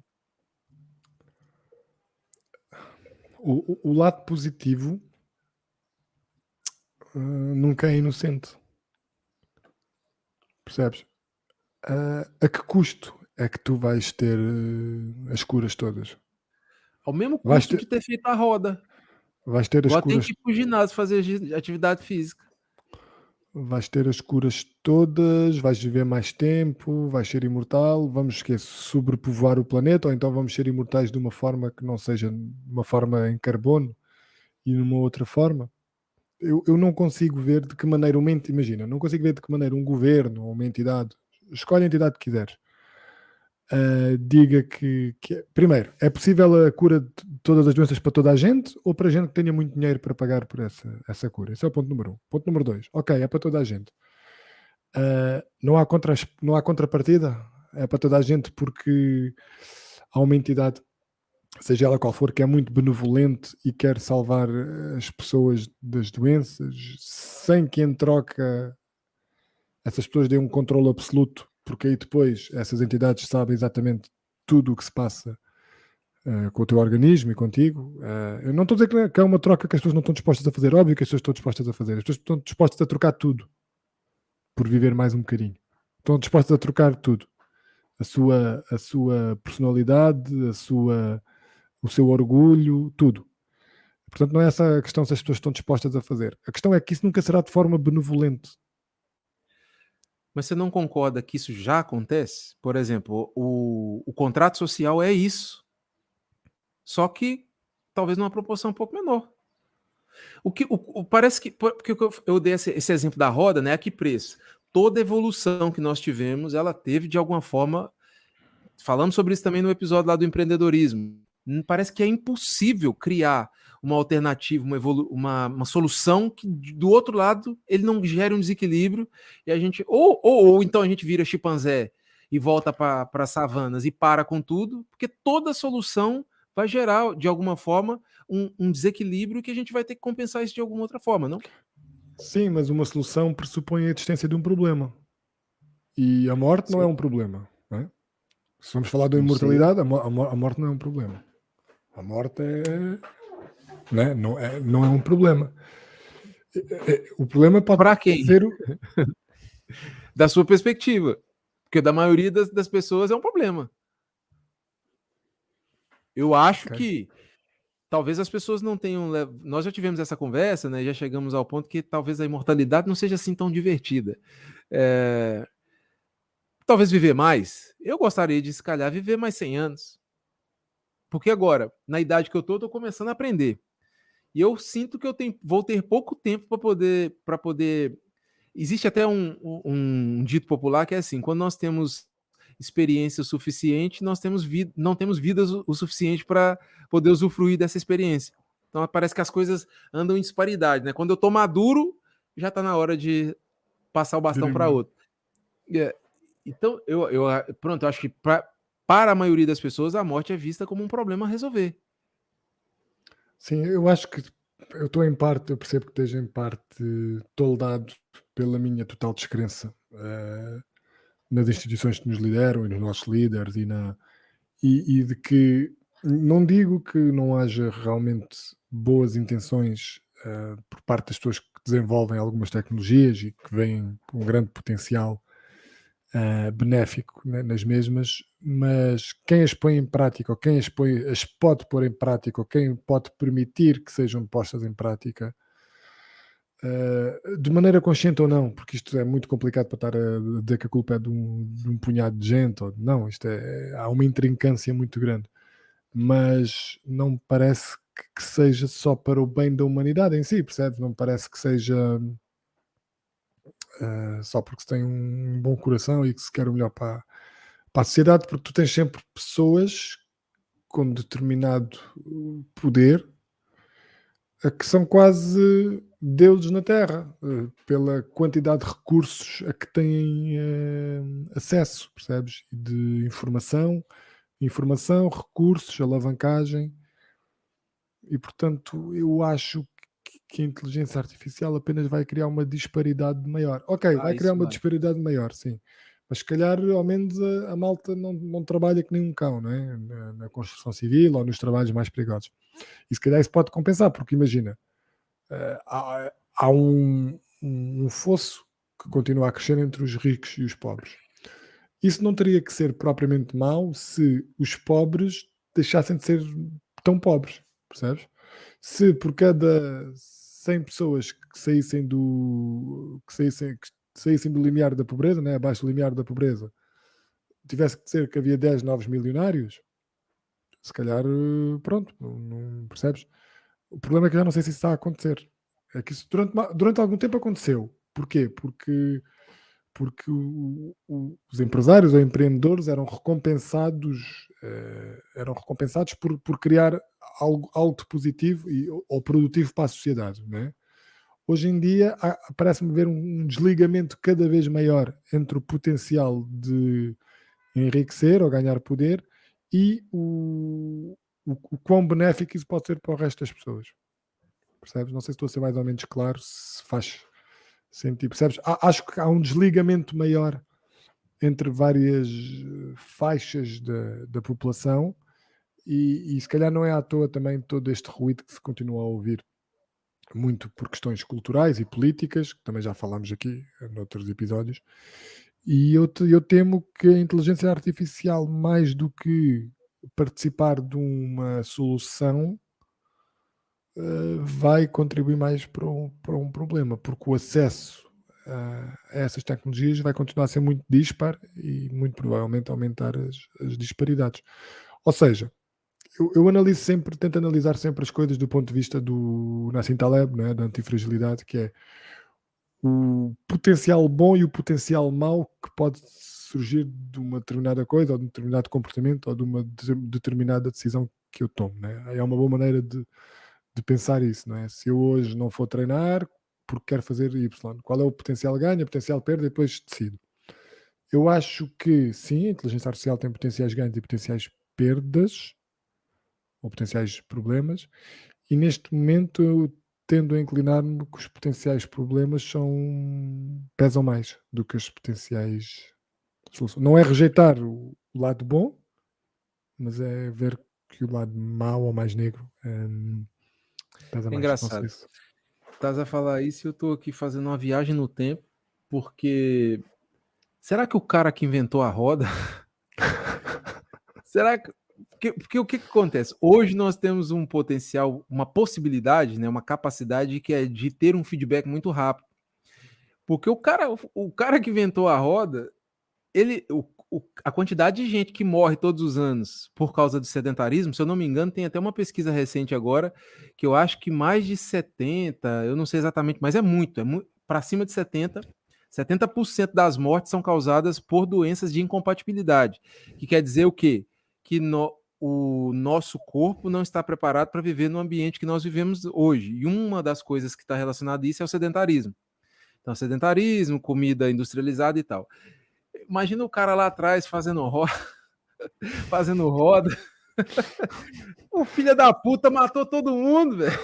O lado positivo nunca é inocente. Percebes? A que custo é que tu vais ter as curas todas? Ao mesmo custo de ter feito a roda. Vais ter as curas. Tem que ir para o ginásio fazer atividade física. Vais ter as curas todas, vais viver mais tempo, vais ser imortal, vamos sobrepovoar o planeta, ou então vamos ser imortais de uma forma que não seja uma forma em carbono e numa outra forma. Eu não consigo ver de que maneira imagina, não consigo ver de que maneira um governo ou uma entidade, escolhe a entidade que quiseres, diga que primeiro, é possível a cura de todas as doenças para toda a gente ou para gente que tenha muito dinheiro para pagar por essa cura? Esse é o ponto número 1. Ponto número 2, ok, é para toda a gente. Não há contrapartida, é para toda a gente porque há uma entidade, seja ela qual for, que é muito benevolente e quer salvar as pessoas das doenças, sem que em troca essas pessoas deem um controle absoluto, porque aí depois essas entidades sabem exatamente tudo o que se passa com o teu organismo e contigo. Eu não estou a dizer que é uma troca que as pessoas não estão dispostas a fazer, óbvio que as pessoas estão dispostas a fazer, as pessoas estão dispostas a trocar tudo por viver mais um bocadinho. Estão dispostas a trocar tudo. A sua personalidade, o seu orgulho, tudo. Portanto, não é essa a questão se as pessoas estão dispostas a fazer. A questão é que isso nunca será de forma benevolente. Mas você não concorda que isso já acontece? Por exemplo, o contrato social é isso. Só que talvez numa proporção um pouco menor. Parece que... Porque eu dei esse exemplo da roda, né? A que preço? Toda evolução que nós tivemos, ela teve de alguma forma... Falamos sobre isso também no episódio lá do empreendedorismo. Parece que é impossível criar uma alternativa, uma solução que do outro lado ele não gere um desequilíbrio e a gente ou então a gente vira chimpanzé e volta para as savanas e para com tudo, porque toda solução vai gerar de alguma forma um desequilíbrio que a gente vai ter que compensar isso de alguma outra forma, não? Sim, mas uma solução pressupõe a existência de um problema e a morte não é um problema, não é? Se vamos falar da imortalidade, a morte não é um problema. A morte não é um problema. O problema pode pra quem? ser... Da sua perspectiva. Porque da maioria das pessoas é um problema. Eu acho Ok. que talvez as pessoas não tenham. Nós já tivemos essa conversa, né? Já chegamos ao ponto que talvez a imortalidade não seja assim tão divertida. É, talvez viver mais. Eu gostaria de, se calhar, viver mais 100 anos. Porque agora, na idade que eu tô começando a aprender. E eu sinto que vou ter pouco tempo para poder. Existe até um dito popular que é assim: quando nós temos experiência suficiente, não temos vida o suficiente para poder usufruir dessa experiência. Então parece que as coisas andam em disparidade, né? Quando eu tô maduro, já está na hora de passar o bastão para outro. É, então, pronto, eu acho que para a maioria das pessoas, a morte é vista como um problema a resolver. Sim, eu acho que eu estou em parte, eu percebo que esteja em parte toldado pela minha total descrença nas instituições que nos lideram e nos nossos líderes e de que não digo que não haja realmente boas intenções por parte das pessoas que desenvolvem algumas tecnologias e que veem um grande potencial benéfico nas mesmas, mas quem as põe em prática, ou quem as pode pôr em prática, ou quem pode permitir que sejam postas em prática, de maneira consciente ou não, porque isto é muito complicado para estar a dizer que a culpa é de um punhado de gente, ou não, há uma intrincância muito grande, mas não me parece que seja só para o bem da humanidade em si, percebe? Não me parece que seja só porque se tem um bom coração e que se quer o melhor para a sociedade, porque tu tens sempre pessoas com determinado poder que são quase deuses na Terra, pela quantidade de recursos a que têm acesso, percebes? De informação, recursos, alavancagem, e portanto eu acho que a inteligência artificial apenas vai criar uma disparidade maior. Ok, Ah, vai criar isso uma vai. disparidade maior, sim. Mas se calhar ao menos a malta não trabalha que nem um cão, não é? Na construção civil ou nos trabalhos mais perigosos. E se calhar isso pode compensar, porque imagina, há um fosso que continua a crescer entre os ricos e os pobres. Isso não teria que ser propriamente mau se os pobres deixassem de ser tão pobres, percebes? Se por cada 100 pessoas que saíssem do limiar da pobreza, né, abaixo do limiar da pobreza, tivesse que dizer que havia 10 novos milionários, se calhar, pronto, não percebes? O problema é que eu já não sei se isso está a acontecer. É que isso durante algum tempo aconteceu. Porquê? Porque os empresários ou empreendedores eram recompensados por criar algo de positivo ou produtivo para a sociedade, não é? Hoje em dia parece-me ver um desligamento cada vez maior entre o potencial de enriquecer ou ganhar poder e o quão benéfico isso pode ser para o resto das pessoas. Percebes? Não sei se estou a ser mais ou menos claro, se faz sentido. Percebes? Acho que há um desligamento maior entre várias faixas da população e se calhar não é à toa também todo este ruído que se continua a ouvir muito por questões culturais e políticas, que também já falámos aqui noutros episódios, e eu temo que a inteligência artificial, mais do que participar de uma solução, vai contribuir mais para um problema, porque o acesso a essas tecnologias vai continuar a ser muito dispar e muito provavelmente aumentar as disparidades. Ou seja, eu tento analisar sempre as coisas do ponto de vista do Nassim Taleb, né, da antifragilidade, que é o potencial bom e o potencial mau que pode surgir de uma determinada coisa, ou de um determinado comportamento, ou de uma determinada decisão que eu tomo. Né? É uma boa maneira de pensar isso, não é? Se eu hoje não for treinar porque quero fazer Y, qual é o potencial ganho, o potencial perda, e depois decido. Eu acho que sim, a inteligência artificial tem potenciais ganhos e potenciais perdas, ou potenciais problemas, e neste momento eu tendo a inclinar-me que os potenciais problemas pesam mais do que as potenciais soluções. Não é rejeitar o lado bom, mas é ver que o lado mau ou mais negro pesa É mais. Não engraçado. sei se. Estás a falar isso e eu tô aqui fazendo uma viagem no tempo, porque será que o cara que inventou a roda, será que Porque o que acontece? Hoje nós temos um potencial, uma possibilidade, né, uma capacidade que é de ter um feedback muito rápido. Porque o cara que inventou a roda, a quantidade de gente que morre todos os anos por causa do sedentarismo, se eu não me engano, tem até uma pesquisa recente agora, que eu acho que mais de 70, eu não sei exatamente, mas é muito para cima de 70% das mortes são causadas por doenças de incompatibilidade, que quer dizer o quê? Que o nosso corpo não está preparado para viver no ambiente que nós vivemos hoje. E uma das coisas que está relacionada a isso é o sedentarismo. Então, sedentarismo, comida industrializada e tal. Imagina o cara lá atrás fazendo roda. Fazendo roda. O filho da puta matou todo mundo, velho.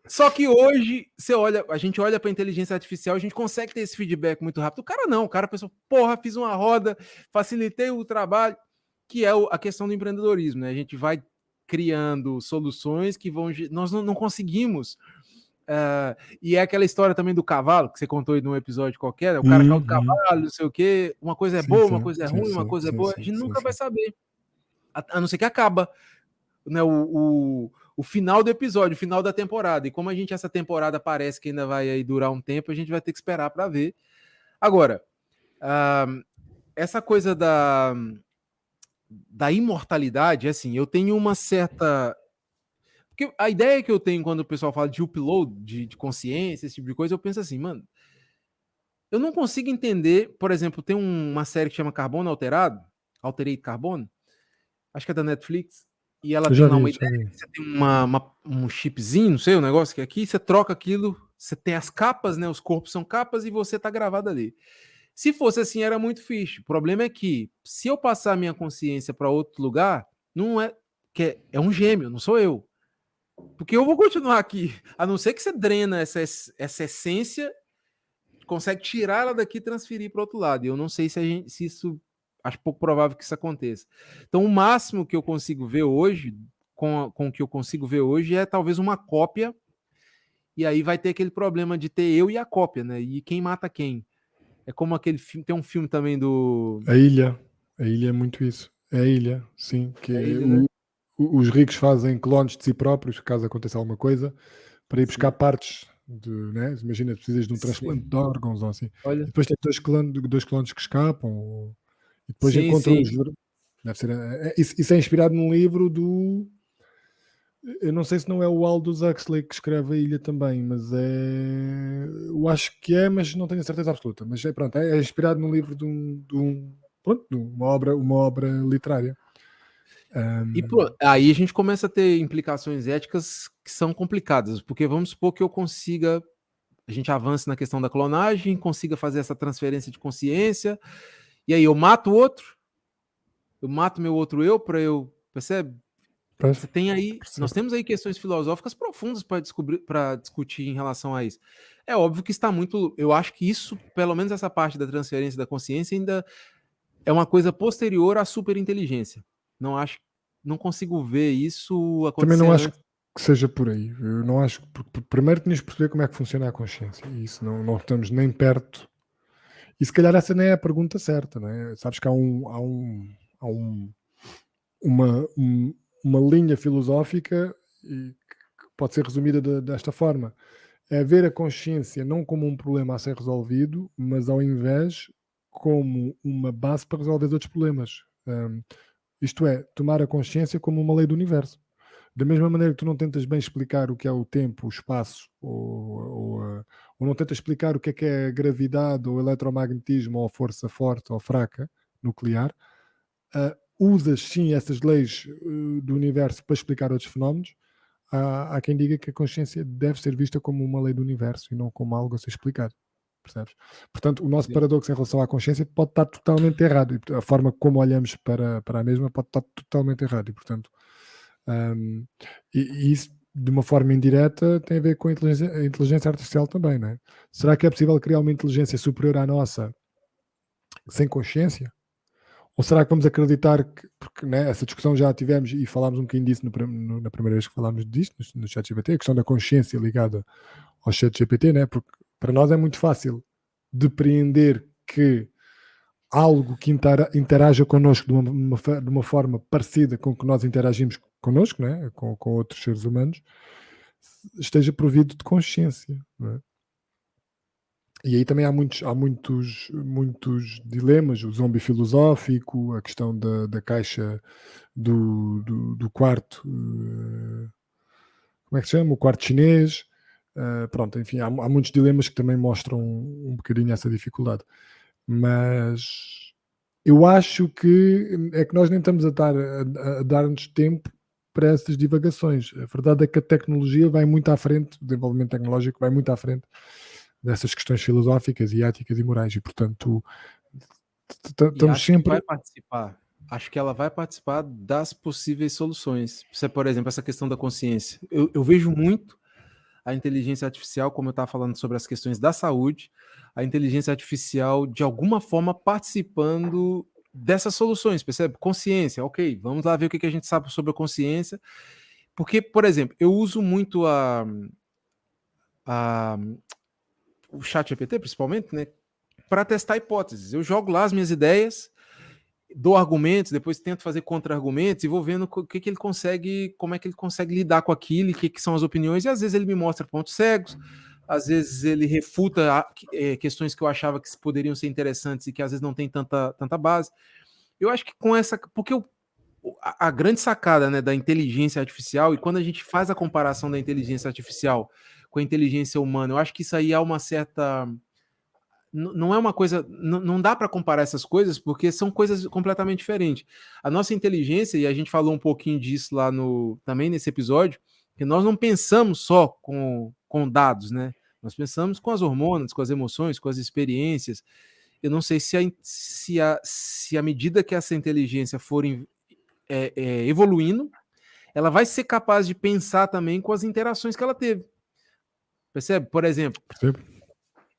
Só que hoje, a gente olha para a inteligência artificial, a gente consegue ter esse feedback muito rápido. O cara não, o cara pensou, porra, fiz uma roda, facilitei o trabalho, que é a questão do empreendedorismo, né? A gente vai criando soluções que vão. Nós não conseguimos. E é aquela história também do cavalo, que você contou aí num episódio qualquer, né? O cara caiu do cavalo, não sei o quê, uma coisa é boa, uma coisa é ruim, uma coisa é boa, a gente nunca vai saber. A não ser que acaba, né, o final do episódio, o final da temporada. E como essa temporada parece que ainda vai aí durar um tempo, a gente vai ter que esperar para ver. Agora, essa coisa da imortalidade, assim, eu tenho uma certa... Porque a ideia que eu tenho quando o pessoal fala de upload, de consciência, esse tipo de coisa, eu penso assim, mano, eu não consigo entender, por exemplo, tem uma série que chama Carbono Alterado, Altered Carbon, acho que é da Netflix, e ela tem lá uma ideia, você tem um chipzinho, não sei, um negócio que aqui, você troca aquilo, você tem as capas, né, os corpos são capas e você tá gravado ali. Se fosse assim, era muito fixe. O problema é que, se eu passar a minha consciência para outro lugar, não é, que é um gêmeo, não sou eu. Porque eu vou continuar aqui, a não ser que você drena essa essência, consegue tirar ela daqui e transferir para outro lado. E eu não sei se isso... Acho pouco provável que isso aconteça. Então, o máximo que eu consigo ver hoje, com o que eu consigo ver hoje, é talvez uma cópia. E aí vai ter aquele problema de ter eu e a cópia, né? E quem mata quem? É como aquele filme... Tem um filme também do... A Ilha é muito isso. É a Ilha, sim. Que A Ilha, né? os ricos fazem clones de si próprios, caso aconteça alguma coisa, para ir buscar Sim. partes né? Imagina, precisas de um transplante de órgãos ou assim. Olha. E depois tem dois clones que escapam, e depois Sim, encontram sim. os... Deve ser, isso é inspirado num livro do... Eu não sei se não é o Aldous Huxley que escreve A Ilha também, mas eu acho que é, mas não tenho a certeza absoluta. Mas pronto, é inspirado num livro pronto, de uma obra literária. E aí a gente começa a ter implicações éticas que são complicadas, porque vamos supor que a gente avance na questão da clonagem, consiga fazer essa transferência de consciência, e aí eu mato o outro, eu mato meu outro eu para eu... Percebe? Você tem aí... Nós temos aí questões filosóficas profundas para discutir em relação a isso. É óbvio que está muito... Eu acho que isso, pelo menos essa parte da transferência da consciência, ainda é uma coisa posterior à superinteligência. Não consigo ver isso Também não acontecendo acho antes. que seja por aí. Eu não acho que... Primeiro tinhas de perceber como é que funciona a consciência. E isso não estamos nem perto. E se calhar essa nem é a pergunta certa, não é? Sabes que há uma linha filosófica que pode ser resumida desta forma: é ver a consciência não como um problema a ser resolvido, mas ao invés como uma base para resolver outros problemas. Isto é, tomar a consciência como uma lei do universo. Da mesma maneira que tu não tentas bem explicar o que é o tempo, o espaço, ou não tentas explicar o que é a gravidade, ou o eletromagnetismo, ou a força forte ou fraca nuclear, usas sim essas leis do universo para explicar outros fenómenos. Há quem diga que a consciência deve ser vista como uma lei do universo e não como algo a ser explicado. Percebes? Portanto, o nosso Sim. paradoxo em relação à consciência pode estar totalmente errado. E a forma como olhamos para a mesma pode estar totalmente errado. E, portanto, e isso, de uma forma indireta, tem a ver com a inteligência artificial também, não é? Será que é possível criar uma inteligência superior à nossa sem consciência? Ou será que vamos acreditar que, porque né, essa discussão já a tivemos e falámos um bocadinho disso na primeira vez que falámos disto, no ChatGPT, a questão da consciência ligada ao ChatGPT, né? Porque para nós é muito fácil depreender que algo que interaja connosco de uma forma parecida com que nós interagimos connosco, né? com outros seres humanos, esteja provido de consciência. Não é? E aí também há muitos dilemas, o zombie filosófico, a questão da caixa do quarto, como é que se chama? O quarto chinês. Pronto, enfim, há muitos dilemas que também mostram um bocadinho essa dificuldade. Mas eu acho que é que nós nem estamos a dar-nos tempo para essas divagações. A verdade é que a tecnologia vai muito à frente, o desenvolvimento tecnológico vai muito à frente dessas questões filosóficas e éticas e morais, e portanto E estamos acho que sempre. vai participar. Acho que ela vai participar das possíveis soluções. Você, por exemplo, essa questão da consciência. Eu vejo muito a inteligência artificial, como eu estava falando sobre as questões da saúde, a inteligência artificial, de alguma forma, participando dessas soluções, percebe? Consciência, ok, vamos lá ver o que a gente sabe sobre a consciência. Porque, por exemplo, eu uso muito a o chat GPT, principalmente, né, para testar hipóteses. Eu jogo lá as minhas ideias, dou argumentos, depois tento fazer contra-argumentos e vou vendo o que ele consegue, como é que ele consegue lidar com aquilo, o que são as opiniões, e às vezes ele me mostra pontos cegos, às vezes ele refuta questões que eu achava que poderiam ser interessantes e que às vezes não tem tanta base. Eu acho que com essa. Porque a grande sacada, né, da inteligência artificial, e quando a gente faz a comparação da inteligência artificial com a inteligência humana, eu acho que isso aí há uma certa. Não é uma coisa, não dá para comparar essas coisas porque são coisas completamente diferentes. A nossa inteligência, e a gente falou um pouquinho disso lá também nesse episódio, que nós não pensamos só com dados, né? Nós pensamos com as hormonas, com as emoções, com as experiências. Eu não sei se a medida que essa inteligência for evoluindo, ela vai ser capaz de pensar também com as interações que ela teve. Percebe? Por exemplo, Percebe?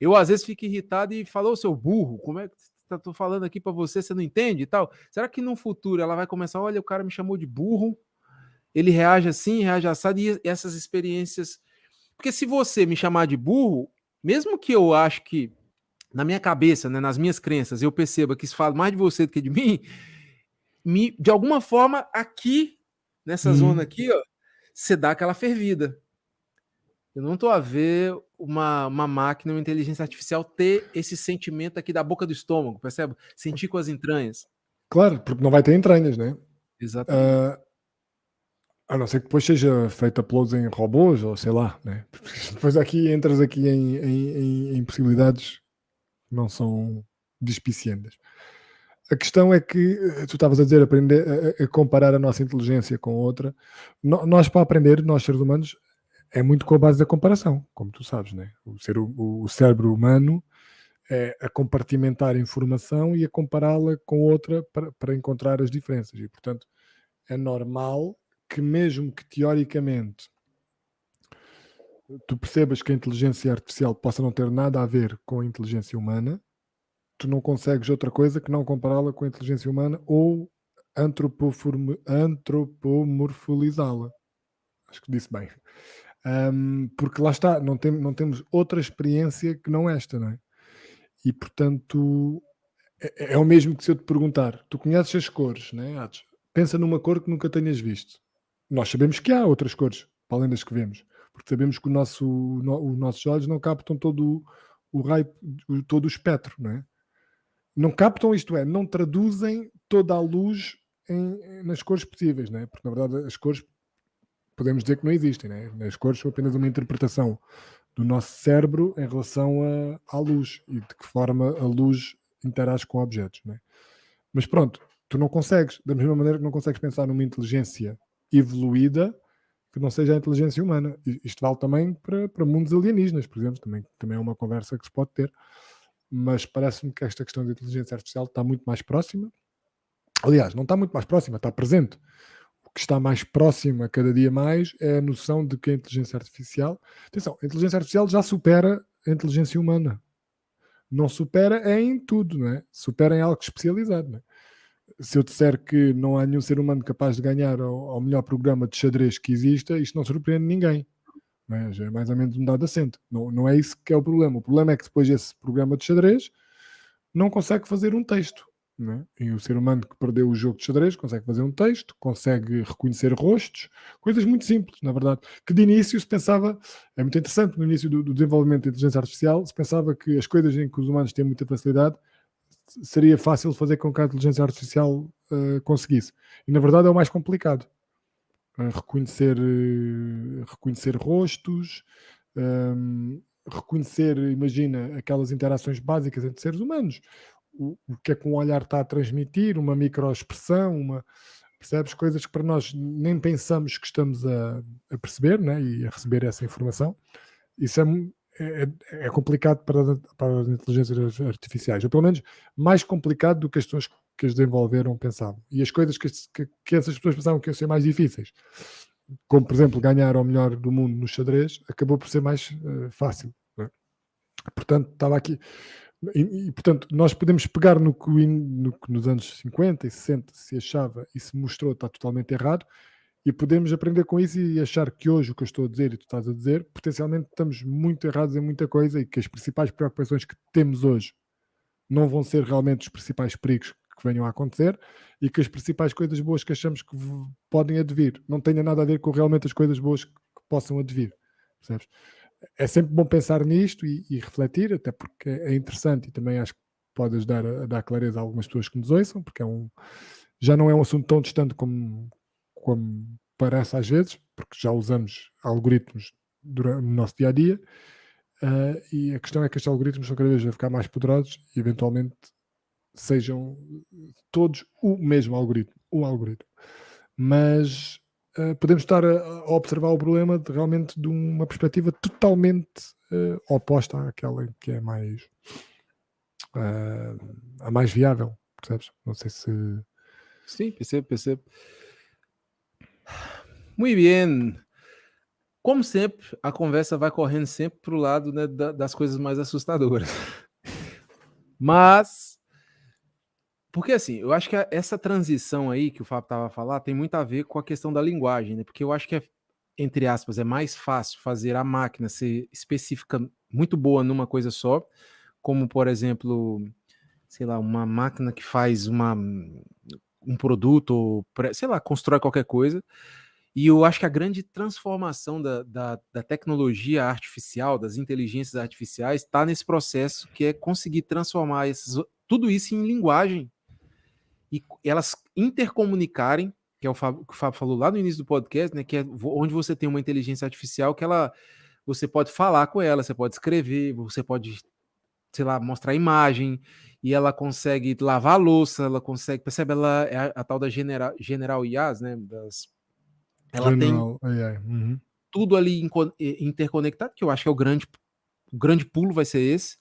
eu às vezes fico irritado e falo, ô seu burro, como é que tô falando aqui para você não entende e tal? Será que no futuro ela vai começar, olha, o cara me chamou de burro, ele reage assim, reage assado, e essas experiências. Porque se você me chamar de burro, mesmo que eu acho que na minha cabeça, né, nas minhas crenças, eu perceba que isso fala mais de você do que de mim, de alguma forma, aqui, nessa zona aqui, ó, você dá aquela fervida. Eu não estou a ver uma máquina, uma inteligência artificial ter esse sentimento aqui da boca do estômago, percebe? Sentir com as entranhas. Claro, porque não vai ter entranhas, né? Exatamente. Ah, a não ser que depois seja feito uploads em robôs ou sei lá, né? Porque depois entras aqui em possibilidades que não são despicientas. A questão é que tu estavas a dizer aprender a comparar a nossa inteligência com outra. Nós, para aprender, nós seres humanos, é muito com a base da comparação, como tu sabes, né? O cérebro humano é a compartimentar informação e a compará-la com outra para encontrar as diferenças. E, portanto, é normal que, mesmo que teoricamente tu percebas que a inteligência artificial possa não ter nada a ver com a inteligência humana, tu não consegues outra coisa que não compará-la com a inteligência humana ou antropomorfizá-la. Acho que disse bem. Porque lá está, não temos outra experiência que não esta, não é? E portanto é o mesmo que se eu te perguntar, tu conheces as cores, né? Pensa numa cor que nunca tenhas visto. Nós sabemos que há outras cores, para além das que vemos, porque sabemos que os nossos olhos não captam todo o raio, todo o espectro, não é? Não captam, isto é, não traduzem toda a luz nas cores possíveis, né? Porque na verdade as cores podemos dizer que não existem, né? As cores são apenas uma interpretação do nosso cérebro em relação à luz e de que forma a luz interage com objetos, né? Mas pronto, tu não consegues, da mesma maneira que não consegues pensar numa inteligência evoluída que não seja a inteligência humana. Isto vale também para mundos alienígenas, por exemplo, também é uma conversa que se pode ter, mas parece-me que esta questão da inteligência artificial está muito mais próxima. Aliás, não está muito mais próxima, está presente. O que está mais próximo a cada dia mais é a noção de que a inteligência artificial. Atenção, a inteligência artificial já supera a inteligência humana. Não supera em tudo, não é? Supera em algo especializado, não é? Se eu disser que não há nenhum ser humano capaz de ganhar ao melhor programa de xadrez que exista, isto não surpreende ninguém. Não é? Já é mais ou menos um dado assente. Não é isso que é o problema. O problema é que depois desse programa de xadrez, não consegue fazer um texto. Né? E o ser humano que perdeu o jogo de xadrez consegue fazer um texto, consegue reconhecer rostos, coisas muito simples, na verdade. Que de início se pensava, é muito interessante, no início do desenvolvimento da inteligência artificial, se pensava que as coisas em que os humanos têm muita facilidade seria fácil fazer com que a inteligência artificial conseguisse. E na verdade é o mais complicado. Reconhecer rostos, reconhecer, imagina, aquelas interações básicas entre seres humanos. O que é que um olhar está a transmitir, uma microexpressão, percebes? Coisas que para nós nem pensamos que estamos a perceber, né? E a receber essa informação. Isso é complicado para as inteligências artificiais, ou pelo menos mais complicado do que as pessoas que as desenvolveram pensavam. E as coisas que essas pessoas pensavam que iam ser mais difíceis, como por exemplo ganhar ao melhor do mundo no xadrez, acabou por ser mais fácil. Né? Portanto, estava aqui. Portanto, nós podemos pegar no que nos anos 50 e 60 se achava e se mostrou está totalmente errado, e podemos aprender com isso e achar que hoje o que eu estou a dizer e tu estás a dizer, potencialmente estamos muito errados em muita coisa e que as principais preocupações que temos hoje não vão ser realmente os principais perigos que venham a acontecer, e que as principais coisas boas que achamos que podem advir não tenham nada a ver com realmente as coisas boas que possam advir. Percebes? É sempre bom pensar nisto e refletir, até porque é interessante, e também acho que pode ajudar a dar clareza a algumas pessoas que nos ouçam, porque já não é um assunto tão distante como parece às vezes, porque já usamos algoritmos no nosso dia a dia, e a questão é que estes algoritmos são cada vez a ficar mais poderosos e eventualmente sejam todos o mesmo algoritmo, um algoritmo. Mas podemos estar a observar o problema realmente de uma perspectiva totalmente oposta àquela que é mais a mais viável, percebes? Não sei se... Sim, percebo. Muito bem. Como sempre, a conversa vai correndo sempre para o lado, né, das coisas mais assustadoras. Mas, porque assim, eu acho que essa transição aí que o Fábio estava a falar tem muito a ver com a questão da linguagem, né? Porque eu acho que entre aspas, é mais fácil fazer a máquina ser específica, muito boa numa coisa só, como, por exemplo, sei lá, uma máquina que faz um produto, ou, sei lá, constrói qualquer coisa. E eu acho que a grande transformação da tecnologia artificial, das inteligências artificiais, está nesse processo que é conseguir transformar tudo isso em linguagem e elas intercomunicarem, que é o que o Fábio falou lá no início do podcast, né, que é onde você tem uma inteligência artificial que você pode falar com ela, você pode escrever, você pode, sei lá, mostrar imagem, e ela consegue lavar a louça, ela consegue, percebe, ela é a tal da General IAs, né, ela tem AI. Uhum. tudo ali interconectado, que eu acho que é o grande pulo vai ser esse,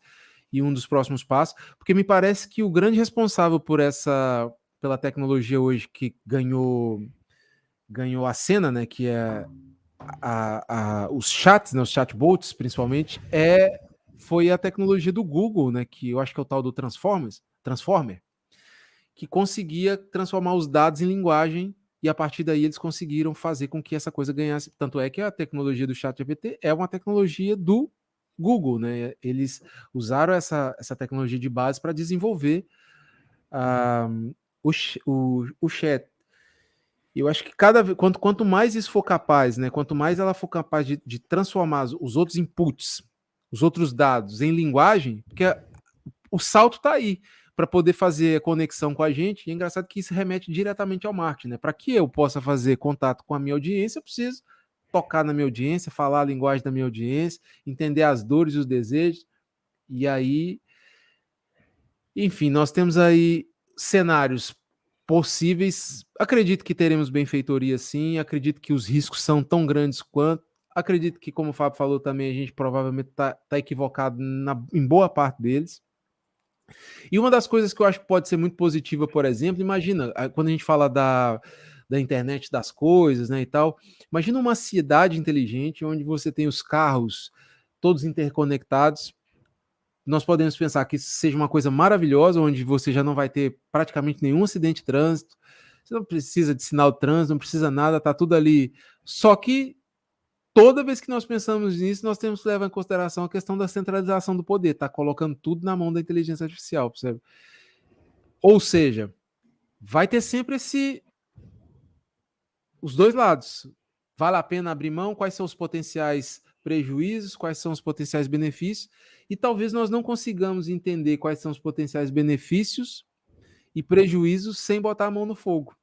e um dos próximos passos, porque me parece que o grande responsável pela tecnologia hoje que ganhou a cena, né, que é os chats, né, os chatbots principalmente, foi a tecnologia do Google, né, que eu acho que é o tal do Transformer, que conseguia transformar os dados em linguagem, e a partir daí eles conseguiram fazer com que essa coisa ganhasse. Tanto é que a tecnologia do ChatGPT é uma tecnologia do Google, né? Eles usaram essa tecnologia de base para desenvolver o chat. Eu acho que quanto mais isso for capaz, né? Quanto mais ela for capaz de transformar os outros inputs, os outros dados em linguagem, porque o salto está aí para poder fazer a conexão com a gente. E é engraçado que isso remete diretamente ao marketing, né? Para que eu possa fazer contato com a minha audiência, eu preciso tocar na minha audiência, falar a linguagem da minha audiência, entender as dores e os desejos. E aí, enfim, nós temos aí cenários possíveis. Acredito que teremos benfeitoria, sim. Acredito que os riscos são tão grandes quanto. Acredito que, como o Fábio falou também, a gente provavelmente está equivocado em boa parte deles. E uma das coisas que eu acho que pode ser muito positiva, por exemplo, imagina, quando a gente fala da internet das coisas, né, e tal, imagina uma cidade inteligente onde você tem os carros todos interconectados. Nós podemos pensar que isso seja uma coisa maravilhosa, onde você já não vai ter praticamente nenhum acidente de trânsito, você não precisa de sinal de trânsito, não precisa nada, tá tudo ali. Só que toda vez que nós pensamos nisso, nós temos que levar em consideração a questão da centralização do poder, tá colocando tudo na mão da inteligência artificial, percebe? Ou seja, vai ter sempre os dois lados. Vale a pena abrir mão? Quais são os potenciais prejuízos? Quais são os potenciais benefícios? E talvez nós não consigamos entender quais são os potenciais benefícios e prejuízos sem botar a mão no fogo.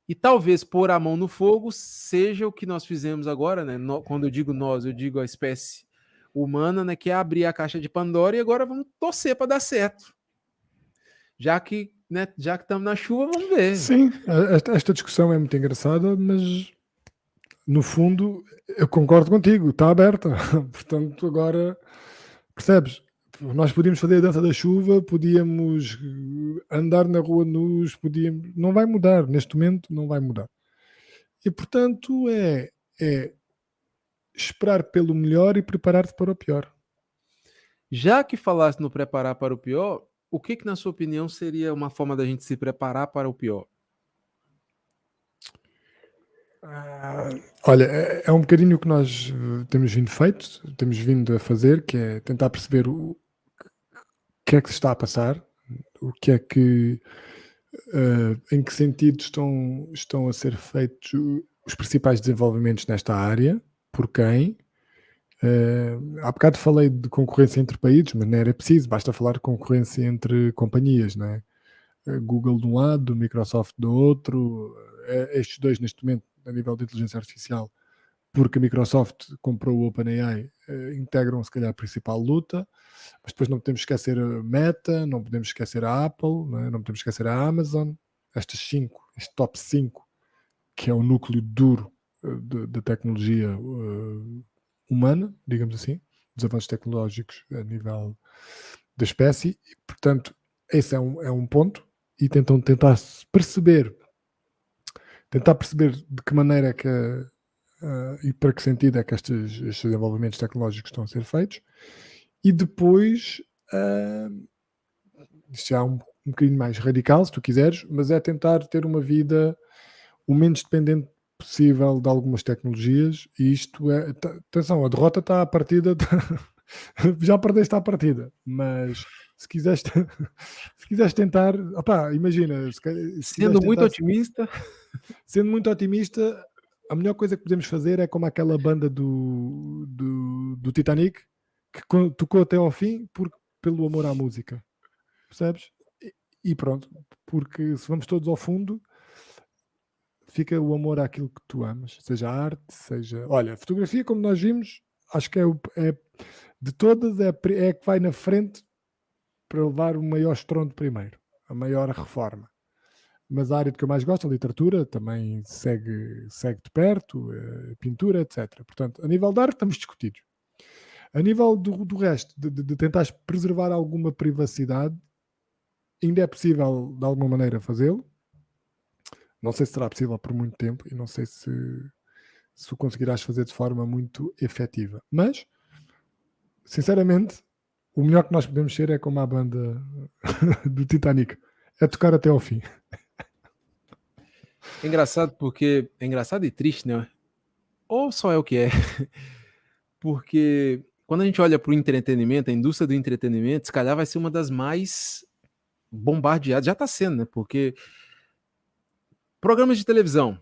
E talvez pôr a mão no fogo seja o que nós fizemos agora, né? Quando eu digo nós, eu digo a espécie humana, né? Que é abrir a caixa de Pandora e agora vamos torcer para dar certo. Já que estamos na chuva, vamos ver. Sim, esta discussão é muito engraçada, mas no fundo eu concordo contigo, está aberta. Portanto, agora percebes? Nós podíamos fazer a dança da chuva, podíamos andar na rua nus, podíamos. Não vai mudar, neste momento não vai mudar. E portanto é esperar pelo melhor e preparar-te para o pior. Já que falaste no preparar para o pior, o que na sua opinião seria uma forma da gente se preparar para o pior? Olha, é um bocadinho o que nós temos vindo a fazer, que é tentar perceber o que é que se está a passar, o que é que em que sentido estão a ser feitos os principais desenvolvimentos nesta área, por quem. Há bocado falei de concorrência entre países, mas não era preciso, basta falar de concorrência entre companhias, não é? Google de um lado, Microsoft do outro, estes dois neste momento a nível de inteligência artificial, porque a Microsoft comprou o OpenAI, integram se calhar a principal luta, mas depois não podemos esquecer a Meta, não podemos esquecer a Apple, não podemos esquecer a Amazon, estas 5, este top 5, que é o núcleo duro da tecnologia humana, digamos assim, dos avanços tecnológicos a nível da espécie, e portanto esse é um ponto, e tentar perceber de que maneira é que e para que sentido é que estes desenvolvimentos tecnológicos estão a ser feitos, e depois isto já é um bocadinho mais radical, se tu quiseres, mas é tentar ter uma vida o menos dependente possível de algumas tecnologias, e isto é, atenção, a derrota está à partida, já perdeste à partida, mas se quiseres tentar, opá, imagina, sendo muito otimista, sendo muito otimista, a melhor coisa que podemos fazer é como aquela banda do Titanic, que tocou até ao fim pelo amor à música, percebes? E pronto, porque se vamos todos ao fundo, fica o amor àquilo que tu amas, seja arte, seja... Olha, a fotografia, como nós vimos, acho que de todas é que vai na frente para levar o maior estrondo primeiro, a maior reforma. Mas a área de que eu mais gosto, a literatura, também segue de perto, pintura, etc. Portanto, a nível de arte estamos discutidos. A nível do resto, de tentar preservar alguma privacidade, ainda é possível de alguma maneira fazê-lo. Não sei se será possível por muito tempo e não sei se o conseguirás fazer de forma muito efetiva. Mas, sinceramente, o melhor que nós podemos ser é como a banda do Titanic. É tocar até ao fim. É engraçado porque... É engraçado e triste, né? Ou só é o que é. Porque quando a gente olha para o entretenimento, a indústria do entretenimento, se calhar vai ser uma das mais bombardeadas. Já está sendo, né? Porque programas de televisão,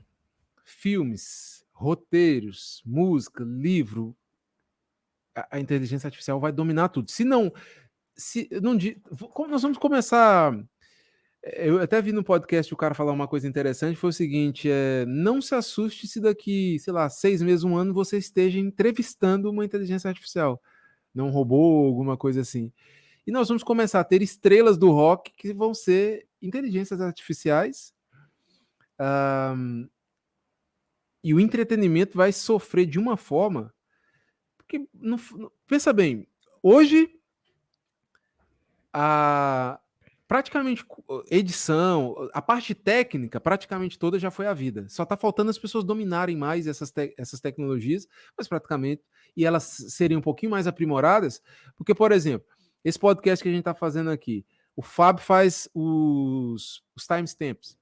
filmes, roteiros, música, livro, a inteligência artificial vai dominar tudo. Se não, como nós vamos começar... Eu até vi no podcast o cara falar uma coisa interessante, foi o seguinte, não se assuste se daqui, sei lá, 6 meses, 1 ano, você esteja entrevistando uma inteligência artificial, não um robô, alguma coisa assim. E nós vamos começar a ter estrelas do rock que vão ser inteligências artificiais, e o entretenimento vai sofrer de uma forma, porque, pensa bem, hoje praticamente edição, a parte técnica, praticamente toda já foi a vida. Só está faltando as pessoas dominarem mais essas tecnologias, mas praticamente, e elas serem um pouquinho mais aprimoradas, porque, por exemplo, esse podcast que a gente está fazendo aqui, o Fábio faz os timestamps.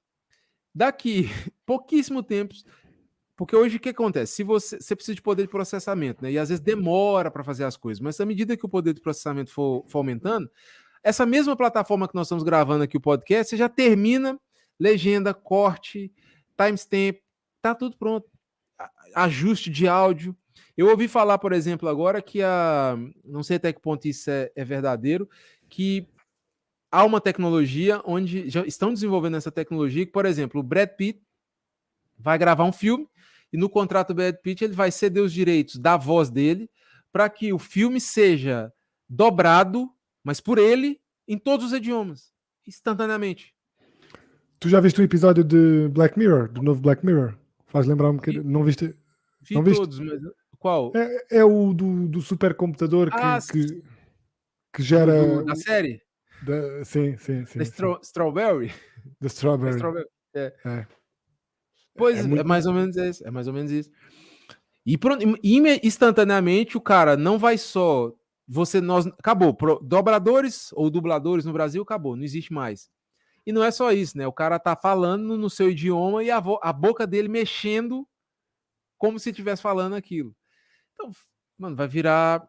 Daqui pouquíssimo tempo, Porque hoje o que acontece? Se você precisa de poder de processamento, né? E às vezes demora para fazer as coisas, mas à medida que o poder de processamento for aumentando, essa mesma plataforma que nós estamos gravando aqui o podcast, você já termina legenda, corte, timestamp, tá tudo pronto. Ajuste de áudio. Eu ouvi falar, por exemplo, agora que não sei até que ponto isso é verdadeiro, que há uma tecnologia onde já estão desenvolvendo essa tecnologia que, por exemplo, o Brad Pitt vai gravar um filme e no contrato do Brad Pitt ele vai ceder os direitos da voz dele para que o filme seja dobrado, mas por ele, em todos os idiomas, instantaneamente. Tu já viste o episódio de Black Mirror, do novo Black Mirror? Faz lembrar um bocadinho. Não viste? Vi Não viste? todos, mas qual? É o do supercomputador que gera. Da série? Sim. Da Strawberry? Da Strawberry. Strawberry. É. Pois é mais ou menos isso. É mais ou menos isso. E instantaneamente o cara não vai só. Acabou. Dobradores ou dubladores no Brasil, acabou. Não existe mais. E não é só isso, né? O cara tá falando no seu idioma e a boca dele mexendo como se estivesse falando aquilo. Então, mano, vai virar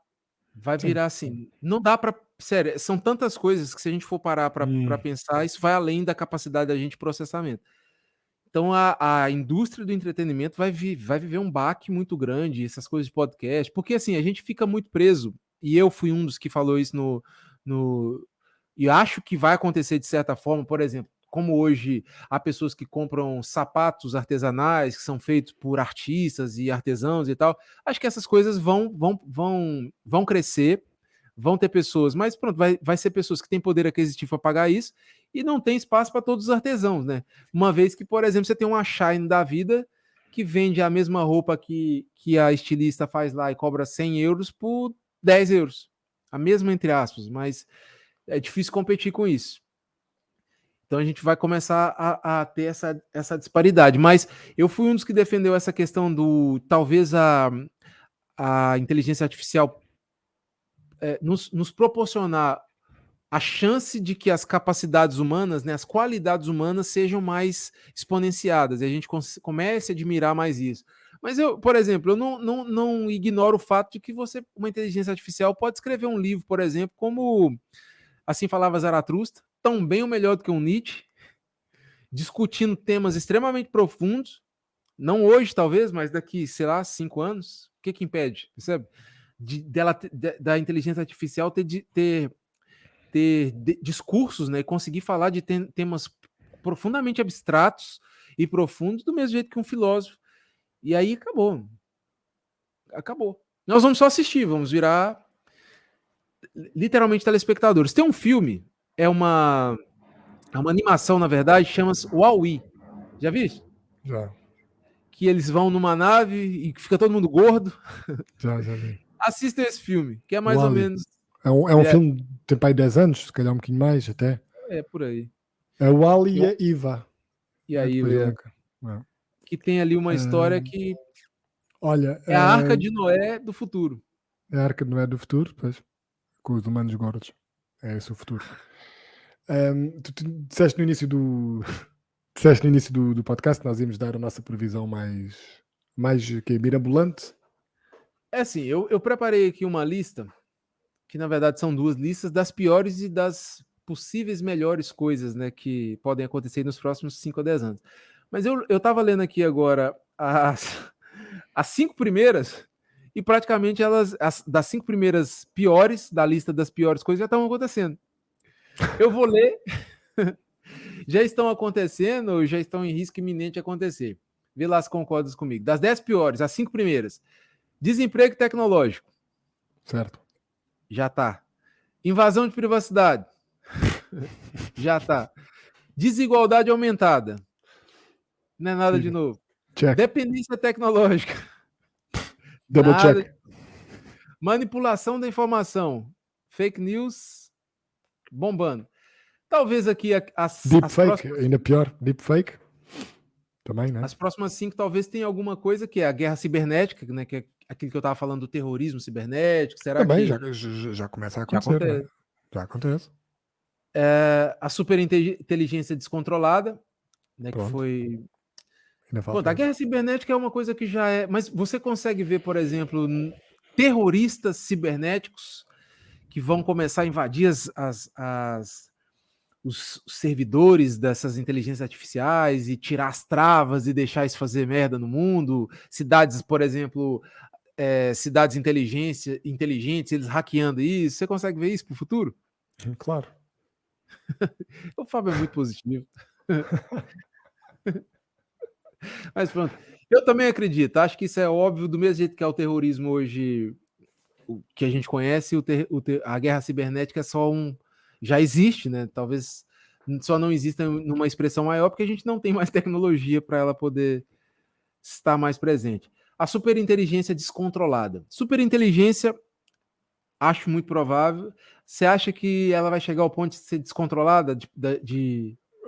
assim. Não dá pra. Sério, são tantas coisas que se a gente for parar pra pensar, isso vai além da capacidade da gente de processamento. Então a indústria do entretenimento vai viver um baque muito grande, essas coisas de podcast, porque assim, a gente fica muito preso, e eu fui um dos que falou isso e acho que vai acontecer de certa forma, por exemplo, como hoje há pessoas que compram sapatos artesanais, que são feitos por artistas e artesãos e tal, acho que essas coisas vão crescer, vão ter pessoas, mas pronto, vai ser pessoas que têm poder aquisitivo para pagar isso, e não tem espaço para todos os artesãos, né? Uma vez que, por exemplo, você tem uma Shine da vida que vende a mesma roupa que a estilista faz lá e cobra 100 euros por 10 euros. A mesma, entre aspas, mas é difícil competir com isso. Então a gente vai começar a ter essa disparidade. Mas eu fui um dos que defendeu essa questão do talvez a inteligência artificial nos proporcionar a chance de que as capacidades humanas, né, as qualidades humanas sejam mais exponenciadas e a gente comece a admirar mais isso. Mas eu, por exemplo, eu não ignoro o fato de que uma inteligência artificial pode escrever um livro, por exemplo, como Assim Falava Zaratustra, tão bem ou melhor do que um Nietzsche, discutindo temas extremamente profundos, não hoje talvez, mas daqui, sei lá, 5 anos, o que impede, percebe? Da inteligência artificial ter discursos, né, e conseguir falar de temas profundamente abstratos e profundos do mesmo jeito que um filósofo. E aí acabou. Nós vamos só assistir, vamos virar literalmente telespectadores. Tem um filme, é uma animação, na verdade, chama-se Wall-E. Já viu? Já. Que eles vão numa nave e fica todo mundo gordo. Já vi. Assista esse filme, que é mais ou menos... É um filme, tem para aí 10 anos, se calhar um bocadinho mais até. É, por aí. É o Ali e a Iva. E aí, que tem ali uma história que... Olha, é a Arca de Noé do futuro. É a Arca de Noé do futuro, pois, com os humanos gordos. É esse o futuro. Tu disseste no início do podcast, nós íamos dar a nossa previsão mais mirabolante. É assim, eu preparei aqui uma lista, que na verdade são 2 listas, das piores e das possíveis melhores coisas, né, que podem acontecer nos próximos 5 a 10 anos. Mas eu tava lendo aqui agora as 5 primeiras, e praticamente das 5 primeiras piores, da lista das piores coisas, já estão acontecendo. Eu vou ler, já estão acontecendo, ou já estão em risco iminente de acontecer. Vê lá se concordas comigo. Das 10 piores, as 5 primeiras. Desemprego tecnológico. Certo. Já tá. Invasão de privacidade. Já tá. Desigualdade aumentada. Não é nada de novo. Check. Dependência tecnológica. Double check. Manipulação da informação. Fake news bombando. Talvez aqui Deepfake, ainda pior. Deepfake. Também, né? As próximas 5 talvez tenha alguma coisa que é a guerra cibernética, né? Que é aquilo que eu estava falando do terrorismo cibernético. Será também que já começa a acontecer. Já acontece. A superinteligência descontrolada, né? Pronto. Que foi Ainda Pô, falta a isso. guerra cibernética é uma coisa que já é... Mas você consegue ver, por exemplo, terroristas cibernéticos que vão começar a invadir os servidores dessas inteligências artificiais e tirar as travas e deixar isso fazer merda no mundo? Cidades, por exemplo, cidades inteligentes, eles hackeando isso. Você consegue ver isso pro futuro? Claro. O Fábio é muito positivo. Mas pronto. Eu também acredito. Acho que isso é óbvio, do mesmo jeito que é o terrorismo hoje, o que a gente conhece, a guerra cibernética é só já existe, né? Talvez só não exista numa expressão maior, porque a gente não tem mais tecnologia para ela poder estar mais presente. A superinteligência descontrolada. Superinteligência, acho muito provável. Você acha que ela vai chegar ao ponto de ser descontrolada?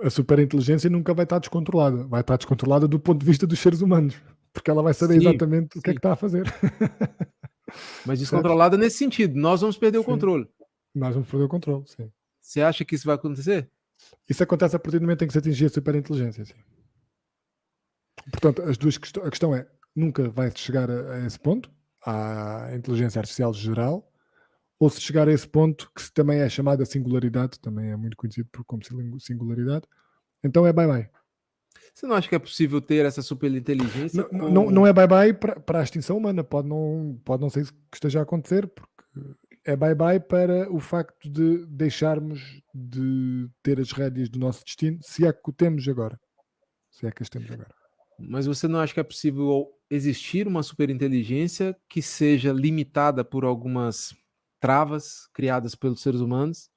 A superinteligência nunca vai estar descontrolada. Vai estar descontrolada do ponto de vista dos seres humanos. Porque ela vai saber Sim, exatamente o que é sim. que está a fazer. Mas Percebes? descontrolada nesse sentido. Nós vamos perder o Sim. controle. Nós vamos perder o controle, sim. Você acha que isso vai acontecer? Isso acontece a partir do momento em que se atingir a superinteligência, sim. Portanto, a questão é, nunca vai chegar a esse ponto, à inteligência artificial geral, ou se chegar a esse ponto, que também é chamada singularidade, também é muito conhecido como singularidade, então é bye-bye. Você não acha que é possível ter essa superinteligência Não é bye-bye para a extinção humana, pode não ser isso que esteja a acontecer, porque é bye-bye para o facto de deixarmos de ter as rédeas do nosso destino, se é que o temos agora. Se é que as temos agora. Mas você não acha que é possível existir uma superinteligência que seja limitada por algumas travas criadas pelos seres humanos?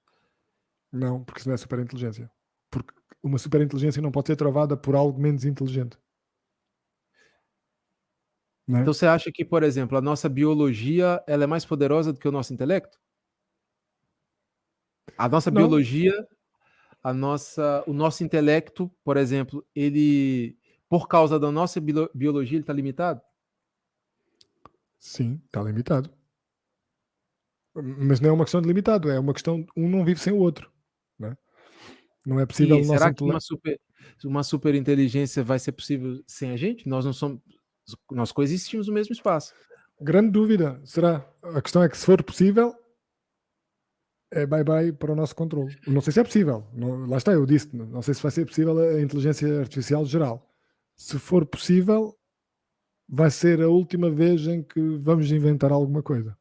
Não, porque isso não é superinteligência. Porque uma superinteligência não pode ser travada por algo menos inteligente. Não é? Então você acha que, por exemplo, a nossa biologia ela é mais poderosa do que o nosso intelecto? A nossa Não, biologia, o nosso intelecto, por exemplo, ele, por causa da nossa biologia, ele está limitado? sim, está limitado. Mas não é uma questão de limitado, é uma questão, um não vive sem o outro. Não é, não é possível E o nosso será que intelecto. uma superinteligência vai ser possível sem a gente? Nós coexistimos no mesmo espaço. Grande dúvida, será? A questão é que se for possível, é bye-bye para o nosso controle. Não sei se é possível, lá está, eu disse, não sei se vai ser possível a inteligência artificial geral. Se for possível, vai ser a última vez em que vamos inventar alguma coisa.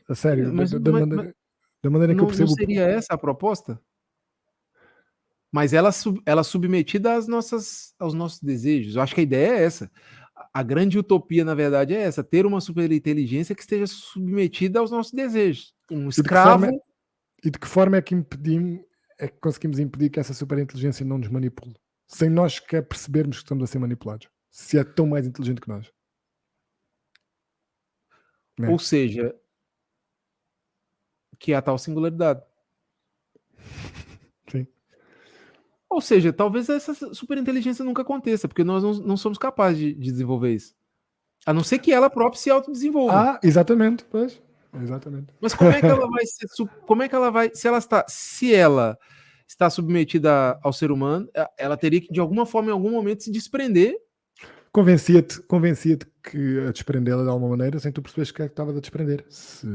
A sério, Mas, da maneira em que eu não percebo. seria essa a proposta? Mas ela submetida aos nossos desejos. Eu acho que a ideia é essa. A grande utopia, na verdade, é essa: ter uma superinteligência que esteja submetida aos nossos desejos. Um E de que forma, escravo. e de que forma é que conseguimos impedir que essa superinteligência não nos manipule? Sem nós sequer percebermos que estamos a ser manipulados. Se é tão mais inteligente que nós. Né? Ou seja, que é a tal singularidade. Sim. Ou seja, talvez essa superinteligência nunca aconteça, porque nós não somos capazes de desenvolver isso. A não ser que ela própria se autodesenvolva. Exatamente, pois. Exatamente. Mas como é que ela vai ser, como é que ela vai, se ela está submetida ao ser humano, ela teria que de alguma forma, em algum momento, se desprender. Convencia-te que a desprendê-la de alguma maneira sem tu perceberes que é que estava a desprender. Se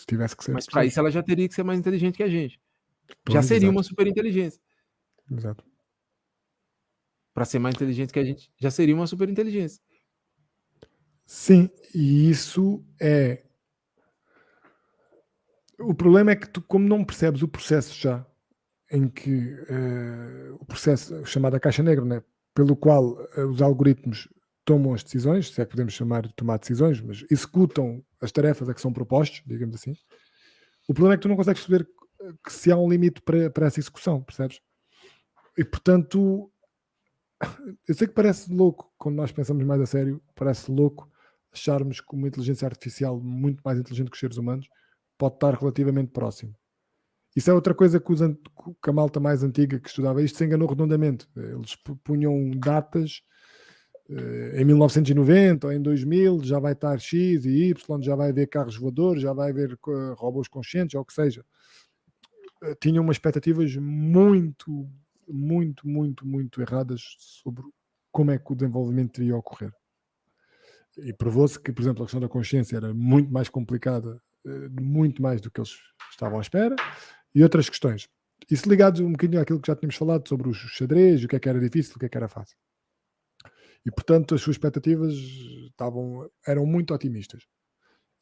tivesse que ser. Mas para isso ela já teria que ser mais inteligente que a gente. Já Pois, seria exato. uma superinteligência. Exato. Para ser mais inteligente que a gente, já seria uma superinteligência. Sim, e isso é. O problema é que tu, como não percebes o processo já, em que o processo chamado a caixa negra, né, pelo qual os algoritmos tomam as decisões, se é que podemos chamar de tomar decisões, mas executam as tarefas a que são propostos, digamos assim. O problema é que tu não consegues perceber que se há um limite para essa execução, percebes? E portanto, eu sei que parece louco, quando nós pensamos mais a sério, parece louco acharmos que uma inteligência artificial muito mais inteligente que os seres humanos pode estar relativamente próximo. Isso é outra coisa que a malta mais antiga que estudava isto se enganou redondamente. Eles punham datas em 1990 ou em 2000, já vai estar X e Y, já vai haver carros voadores, já vai haver robôs conscientes, ou o que seja. Tinham umas expectativas muito muito, muito, muito erradas sobre como é que o desenvolvimento teria ocorrer. E provou-se que, por exemplo, a questão da consciência era muito mais complicada, muito mais do que eles estavam à espera, e outras questões. Isso ligado um bocadinho àquilo que já tínhamos falado sobre os xadrez, o que é que era difícil, o que é que era fácil. E, portanto, as suas expectativas eram muito otimistas.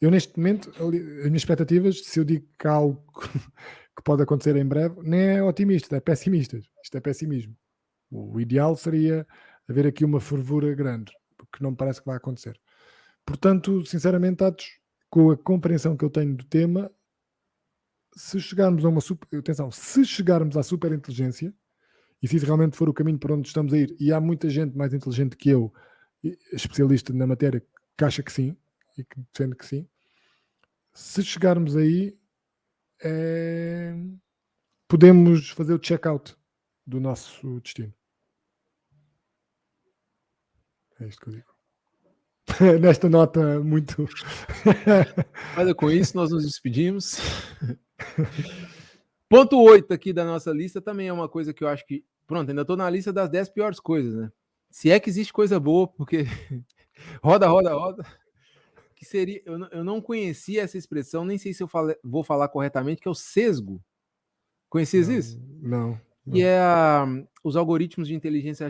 Eu, neste momento, as minhas expectativas, se eu digo que há algo que pode acontecer em breve, nem é otimista, é pessimista. Isto é pessimismo. O ideal seria haver aqui uma fervura grande, porque não me parece que vai acontecer. Portanto, sinceramente, Atos, com a compreensão que eu tenho do tema, se chegarmos a se chegarmos à superinteligência, e se isso realmente for o caminho para onde estamos a ir, e há muita gente mais inteligente que eu, especialista na matéria, que acha que sim, e que defende que sim, se chegarmos aí, podemos fazer o check-out do nosso destino. É isto que eu digo. Nesta nota muito... Olha, com isso nós nos despedimos. Ponto 8 aqui da nossa lista também é uma coisa que eu acho que... Pronto, ainda estou na lista das 10 piores coisas, né? Se é que existe coisa boa, porque roda. Que seria... Eu não conhecia essa expressão, nem sei se eu vou falar corretamente, que é o sesgo. Conhecias isso? Não. Que é os algoritmos de inteligência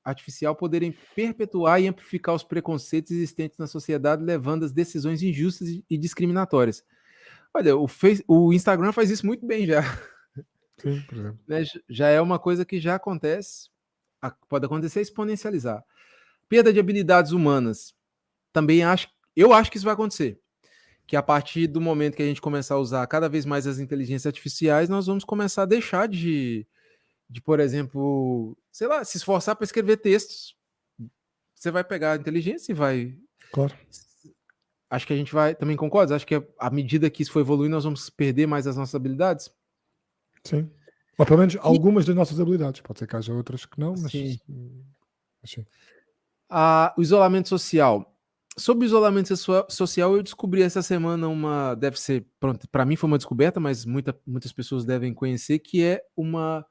artificial poderem perpetuar e amplificar os preconceitos existentes na sociedade, levando às decisões injustas e discriminatórias. Olha, o Instagram faz isso muito bem já. Sim, por exemplo. Né? Já é uma coisa que já acontece, pode acontecer exponencializar. Perda de habilidades humanas. Também eu acho que isso vai acontecer. Que a partir do momento que a gente começar a usar cada vez mais as inteligências artificiais, nós vamos começar a deixar de por exemplo, sei lá, se esforçar para escrever textos. Você vai pegar a inteligência e vai... Claro. Acho que a gente vai... Também concorda? Acho que à medida que isso for evoluir, nós vamos perder mais as nossas habilidades? Sim. Ou pelo menos algumas das nossas habilidades. Pode ser que haja outras que não, mas sim. Sim. O isolamento social. Sobre o isolamento social, eu descobri essa semana deve ser, pronto, para mim foi uma descoberta, mas muitas pessoas devem conhecer, que é uma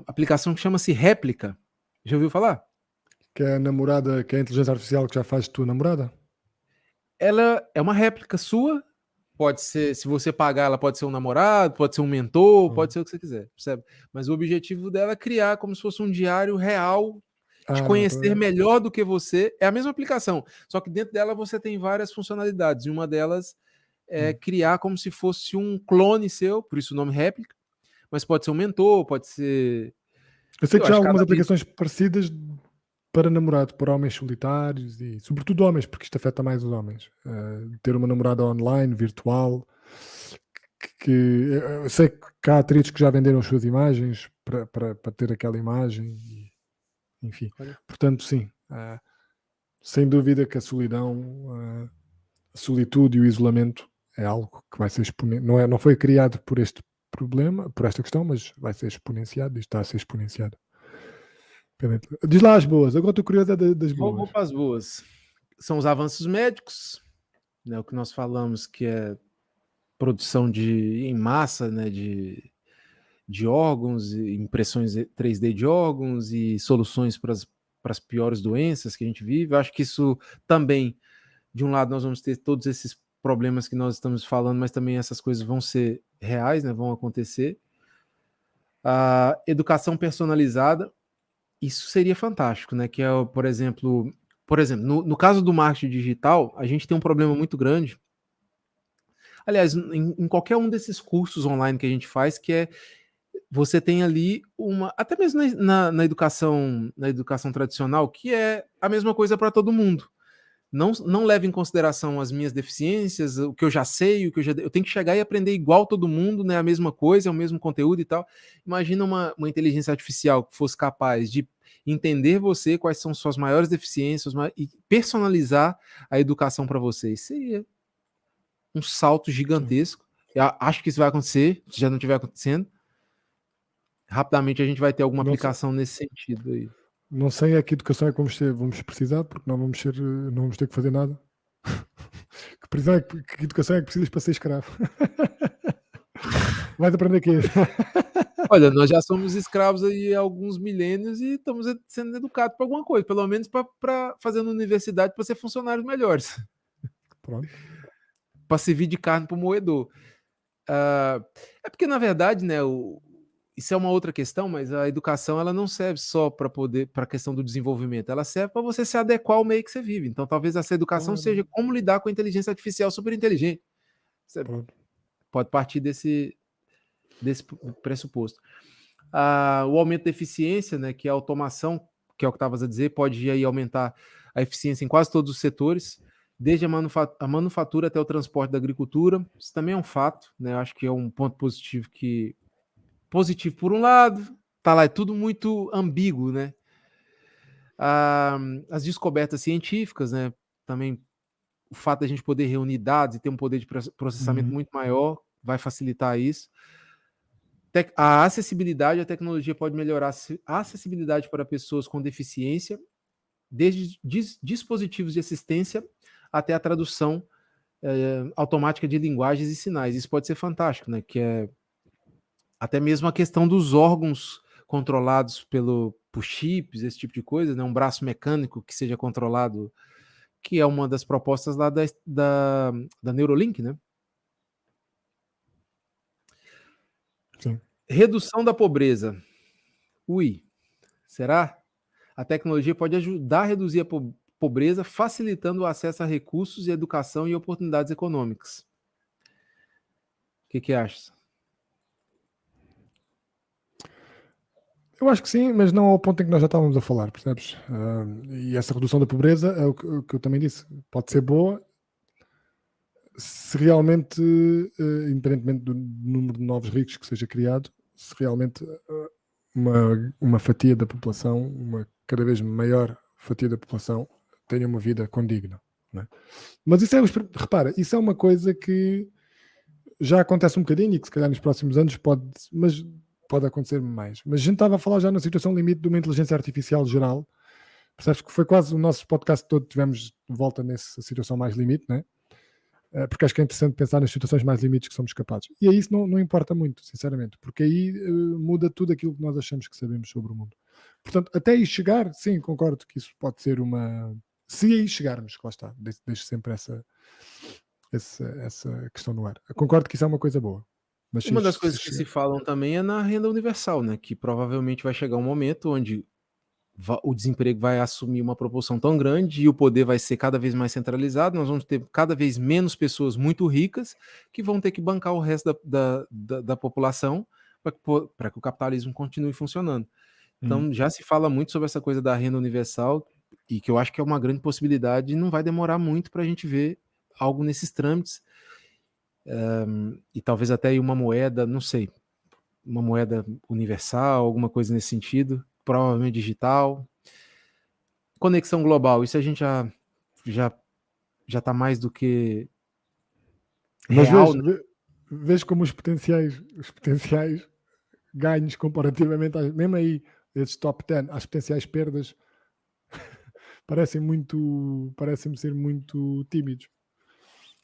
aplicação que chama-se Réplica. Já ouviu falar? Que é a namorada, que é a inteligência artificial que já faz tua namorada? Ela é uma réplica sua. Pode ser, se você pagar, ela pode ser um namorado, pode ser um mentor, pode ser o que você quiser, percebe? Mas o objetivo dela é criar como se fosse um diário real, te conhecer melhor do que você. É a mesma aplicação, só que dentro dela você tem várias funcionalidades, e uma delas é criar como se fosse um clone seu, por isso o nome réplica, mas pode ser um mentor, pode ser... Eu sei que já há algumas aplicações parecidas para namorado, para homens solitários e sobretudo homens, porque isto afeta mais os homens. Ter uma namorada online, virtual, que eu sei que há atrizes que já venderam as suas imagens para ter aquela imagem, enfim. Portanto, sim, sem dúvida que a solidão, a solitude e o isolamento é algo que vai ser exponenciado. Não foi criado por este problema, por esta questão, mas vai ser exponenciado e está a ser exponenciado. Diz lá as boas, agora estou curioso das boas. Vou para as boas. São os avanços médicos, né, o que nós falamos que é produção em massa, né, de órgãos, impressões 3D de órgãos e soluções para as piores doenças que a gente vive. Eu acho que isso também, de um lado, nós vamos ter todos esses problemas que nós estamos falando, mas também essas coisas vão ser reais, né, vão acontecer. A educação personalizada, isso seria fantástico, né? Que é, por exemplo, no caso do marketing digital, a gente tem um problema muito grande. Aliás, em qualquer um desses cursos online que a gente faz, que é você tem ali até mesmo na educação tradicional, que é a mesma coisa para todo mundo. Não leva em consideração as minhas deficiências, o que eu já sei, eu tenho que chegar e aprender igual todo mundo, né? A mesma coisa, o mesmo conteúdo e tal. Imagina uma inteligência artificial que fosse capaz de entender você, quais são suas maiores deficiências e personalizar a educação para você. Isso seria um salto gigantesco. Eu acho que isso vai acontecer, se já não estiver acontecendo. Rapidamente a gente vai ter alguma aplicação nesse sentido aí. Não sei a que educação é que vamos precisar, porque não vamos ter que fazer nada. Que educação é que precisas para ser escravo? Vais aprender o quê? Olha, nós já somos escravos aí há alguns milênios e estamos sendo educados para alguma coisa, pelo menos para fazer na universidade para ser funcionários melhores, Pronto. para servir de carne para o moedor. É porque, na verdade, né, isso é uma outra questão, mas a educação ela não serve só para a questão do desenvolvimento, ela serve para você se adequar ao meio que você vive. Então, talvez essa educação Claro. seja como lidar com a inteligência artificial super inteligente. Você Pronto. pode partir desse pressuposto. O aumento da eficiência, né, que é a automação, que é o que estavas a dizer, pode aí aumentar a eficiência em quase todos os setores, desde a manufatura até o transporte da agricultura. Isso também é um fato, né? Eu acho que é um ponto positivo positivo por um lado, tá lá, é tudo muito ambíguo, né? As descobertas científicas, né? Também o fato de a gente poder reunir dados e ter um poder de processamento muito maior vai facilitar isso. A acessibilidade, a tecnologia pode melhorar a acessibilidade para pessoas com deficiência, desde dispositivos de assistência até a tradução automática de linguagens e sinais. Isso pode ser fantástico, né? Que é até mesmo a questão dos órgãos controlados por chips, esse tipo de coisa, né? Um braço mecânico que seja controlado, que é uma das propostas lá da Neuralink, né? Sim. Redução da pobreza. Será? A tecnologia pode ajudar a reduzir a pobreza, facilitando o acesso a recursos, educação e oportunidades econômicas. O que achas? Eu acho que sim, mas não ao ponto em que nós já estávamos a falar, percebes? E essa redução da pobreza é o que eu também disse. Pode ser boa se realmente, independentemente do número de novos ricos que seja criado, se realmente uma fatia da população, uma cada vez maior fatia da população, tenha uma vida condigna. Não é? Mas isso repara, isso é uma coisa que já acontece um bocadinho e que se calhar nos próximos anos pode acontecer mais. Mas a gente estava a falar já na situação limite de uma inteligência artificial geral. Percebes que foi quase o nosso podcast todo, tivemos de volta nessa situação mais limite, não é? Porque acho que é interessante pensar nas situações mais limites que somos capazes. E aí isso não importa muito, sinceramente, porque aí muda tudo aquilo que nós achamos que sabemos sobre o mundo. Portanto, até aí chegar, sim, concordo que isso pode ser uma... Se aí chegarmos, que lá está, deixo sempre essa questão no ar. Eu concordo que isso é uma coisa boa. Mas Uma das coisas que se falam também é na renda universal, né? Que provavelmente vai chegar um momento onde o desemprego vai assumir uma proporção tão grande e o poder vai ser cada vez mais centralizado, nós vamos ter cada vez menos pessoas muito ricas que vão ter que bancar o resto da população para que o capitalismo continue funcionando. Então já se fala muito sobre essa coisa da renda universal e que eu acho que é uma grande possibilidade e não vai demorar muito para a gente ver algo nesses trâmites. E talvez até uma moeda, não sei, uma moeda universal, alguma coisa nesse sentido, provavelmente digital. Conexão global, isso a gente já está mais do que real. Mas vês como os potenciais ganhos comparativamente, mesmo aí, esses top 10, às potenciais perdas, parecem-me ser muito tímidos.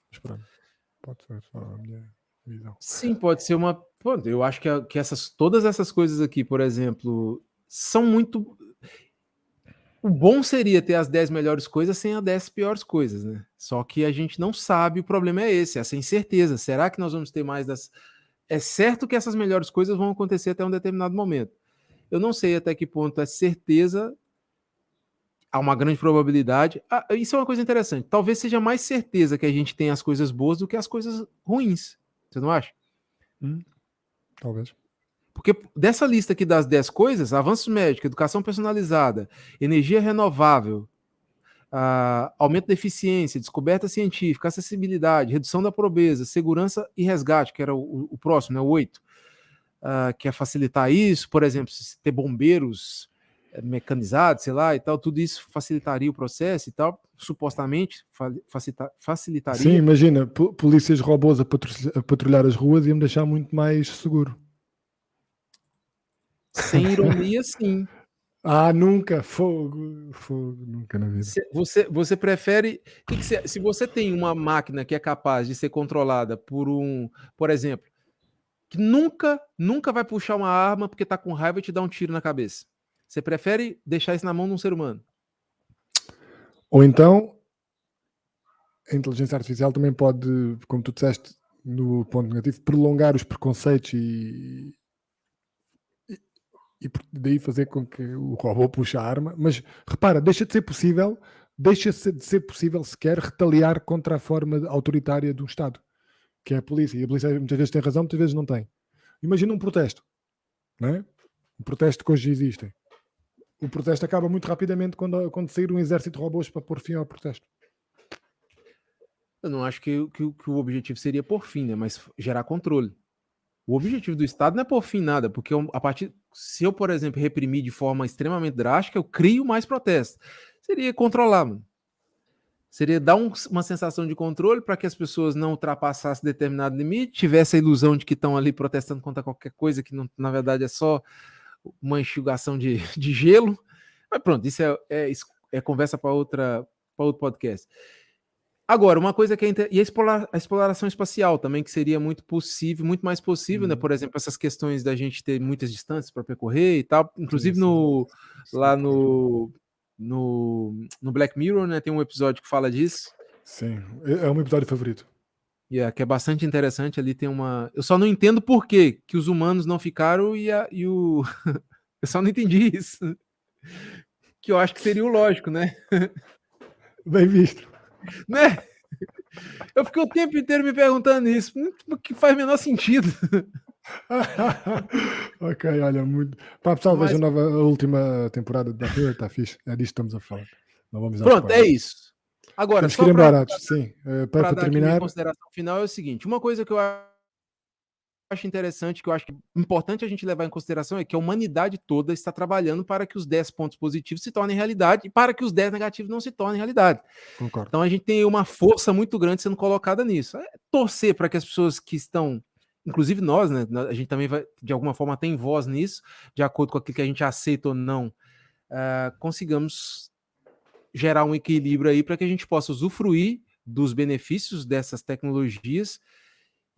Mas pronto, pode ser só a minha visão. Sim, pode ser uma. Pô, eu acho que todas essas coisas aqui, por exemplo, são muito. O bom seria ter as 10 melhores coisas sem as 10 piores coisas, né? Só que a gente não sabe, o problema é esse, essa incerteza. Será que nós vamos ter mais das. É certo que essas melhores coisas vão acontecer até um determinado momento. Eu não sei até que ponto é certeza. Há uma grande probabilidade. Isso é uma coisa interessante. Talvez seja mais certeza que a gente tem as coisas boas do que as coisas ruins. Você não acha? Talvez. Porque dessa lista aqui das 10 coisas, avanços médicos, educação personalizada, energia renovável, aumento da eficiência, descoberta científica, acessibilidade, redução da pobreza, segurança e resgate, que era o próximo, né, o 8, que é facilitar isso, por exemplo, ter bombeiros mecanizados, sei lá, e tal, tudo isso facilitaria o processo e tal, supostamente facilitaria. Sim, imagina, polícias robôs a patrulhar as ruas iam deixar muito mais seguro. Sem ironia, sim. Nunca, fogo, nunca na vida. Você prefere. Se você tem uma máquina que é capaz de ser controlada por exemplo, que nunca vai puxar uma arma porque tá com raiva e te dar um tiro na cabeça. Você prefere deixar isso na mão de um ser humano? Ou então, a inteligência artificial também pode, como tu disseste, no ponto negativo, prolongar os preconceitos e daí fazer com que o robô puxe a arma. Mas repara, deixa de ser possível sequer retaliar contra a forma autoritária do Estado, que é a polícia. E a polícia muitas vezes tem razão, muitas vezes não tem. Imagina um protesto, não é? Um protesto que hoje existem. O protesto acaba muito rapidamente quando sair um exército de robôs para pôr fim ao protesto. Eu não acho que o objetivo seria por fim, né? Mas gerar controle. O objetivo do Estado não é por fim nada, porque se eu, por exemplo, reprimir de forma extremamente drástica, eu crio mais protestos. Seria controlar, mano. Seria dar uma sensação de controle para que as pessoas não ultrapassassem determinado limite, tivessem a ilusão de que estão ali protestando contra qualquer coisa que não, na verdade é só uma enxugação de gelo. Mas pronto, isso é conversa para outro podcast. Agora, uma coisa que e a exploração espacial também, que seria muito mais possível, né? Por exemplo, essas questões da gente ter muitas distâncias para percorrer e tal. Inclusive, lá no Black Mirror, né? Tem um episódio que fala disso. Sim, é o meu episódio favorito. Que é bastante interessante. Ali tem uma. Eu só não entendo por que os humanos não ficaram eu só não entendi isso. Que eu acho que seria o lógico, né? Bem visto. Né? Eu fiquei o tempo inteiro me perguntando isso, que faz o menor sentido. Ok, olha, muito. Pá, pessoal, vejam a última temporada de Black Mirror, está fixe. É disto que estamos a falar. Não vamos dar Pronto, spoiler. é isso. Agora, temos que ir embora, sim. Para dar terminar. Aqui minha consideração final é o seguinte: uma coisa que eu acho interessante, que eu acho que é importante a gente levar em consideração é que a humanidade toda está trabalhando para que os 10 pontos positivos se tornem realidade e para que os 10 negativos não se tornem realidade. Concordo. Então a gente tem uma força muito grande sendo colocada nisso. É torcer para que as pessoas que estão, inclusive nós, né, a gente também vai, de alguma forma, tem voz nisso, de acordo com aquilo que a gente aceita ou não, consigamos gerar um equilíbrio aí para que a gente possa usufruir dos benefícios dessas tecnologias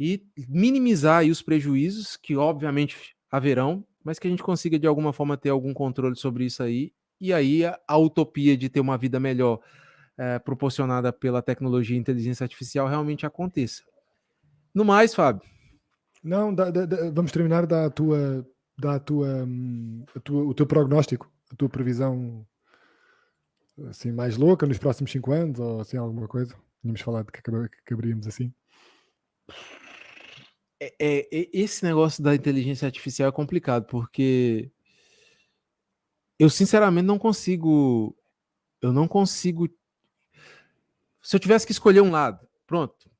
e minimizar aí os prejuízos, que obviamente haverão, mas que a gente consiga de alguma forma ter algum controle sobre isso aí, e aí a utopia de ter uma vida melhor proporcionada pela tecnologia e inteligência artificial realmente aconteça. No mais, Fábio. Não, vamos terminar o teu prognóstico, a tua previsão assim mais louca nos próximos 5 anos, ou assim alguma coisa. Tínhamos falado que acabaríamos assim. Esse negócio da inteligência artificial é complicado, porque eu sinceramente não consigo. Se eu tivesse que escolher um lado, pronto.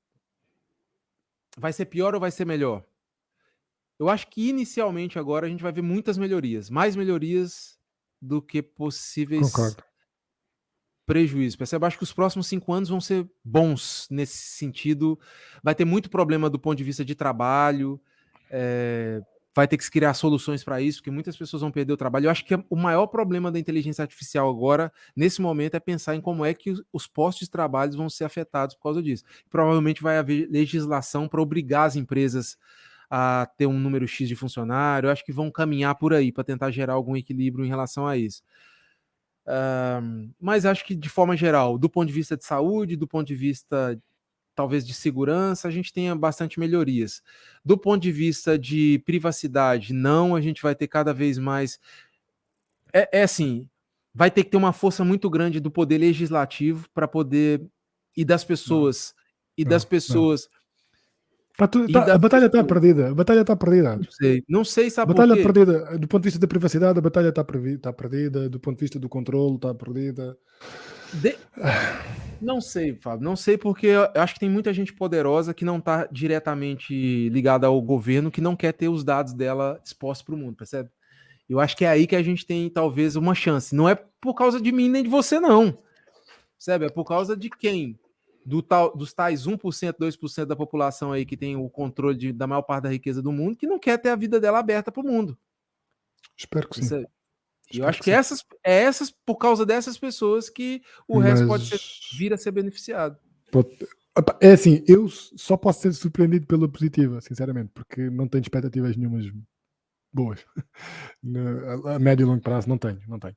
Vai ser pior ou vai ser melhor? Eu acho que inicialmente agora a gente vai ver muitas melhorias, mais melhorias do que possíveis prejuízos. Percebe? Acho que os próximos 5 anos vão ser bons nesse sentido. Vai ter muito problema do ponto de vista de trabalho, vai ter que se criar soluções para isso, porque muitas pessoas vão perder o trabalho. Eu acho que o maior problema da inteligência artificial agora, nesse momento, é pensar em como é que os postos de trabalho vão ser afetados por causa disso. Provavelmente vai haver legislação para obrigar as empresas a ter um número X de funcionário. Eu acho que vão caminhar por aí para tentar gerar algum equilíbrio em relação a isso. Mas acho que, de forma geral, do ponto de vista de saúde, do ponto de vista talvez de segurança, a gente tenha bastante melhorias. Do ponto de vista de privacidade, não, a gente vai ter cada vez mais. Assim, vai ter que ter uma força muito grande do poder legislativo para poder. E das pessoas. A batalha está perdida. A batalha está perdida. Não sei, sabe por quê? A batalha perdida. Do ponto de vista da privacidade, a batalha está perdida. Do ponto de vista do controle, está perdida. Não sei, Fábio. Não sei, porque eu acho que tem muita gente poderosa que não está diretamente ligada ao governo, que não quer ter os dados dela expostos para o mundo, percebe? Eu acho que é aí que a gente tem, talvez, uma chance. Não é por causa de mim nem de você, não. Percebe? É por causa de quem? Dos tais 1%, 2% da população aí que tem o controle da maior parte da riqueza do mundo, que não quer ter a vida dela aberta para o mundo. Espero que sim. E eu acho que por causa dessas pessoas que o resto pode vir a ser beneficiado. É assim, eu só posso ser surpreendido pela positiva, sinceramente, porque não tenho expectativas nenhumas boas. A médio e longo prazo não tenho, não tenho.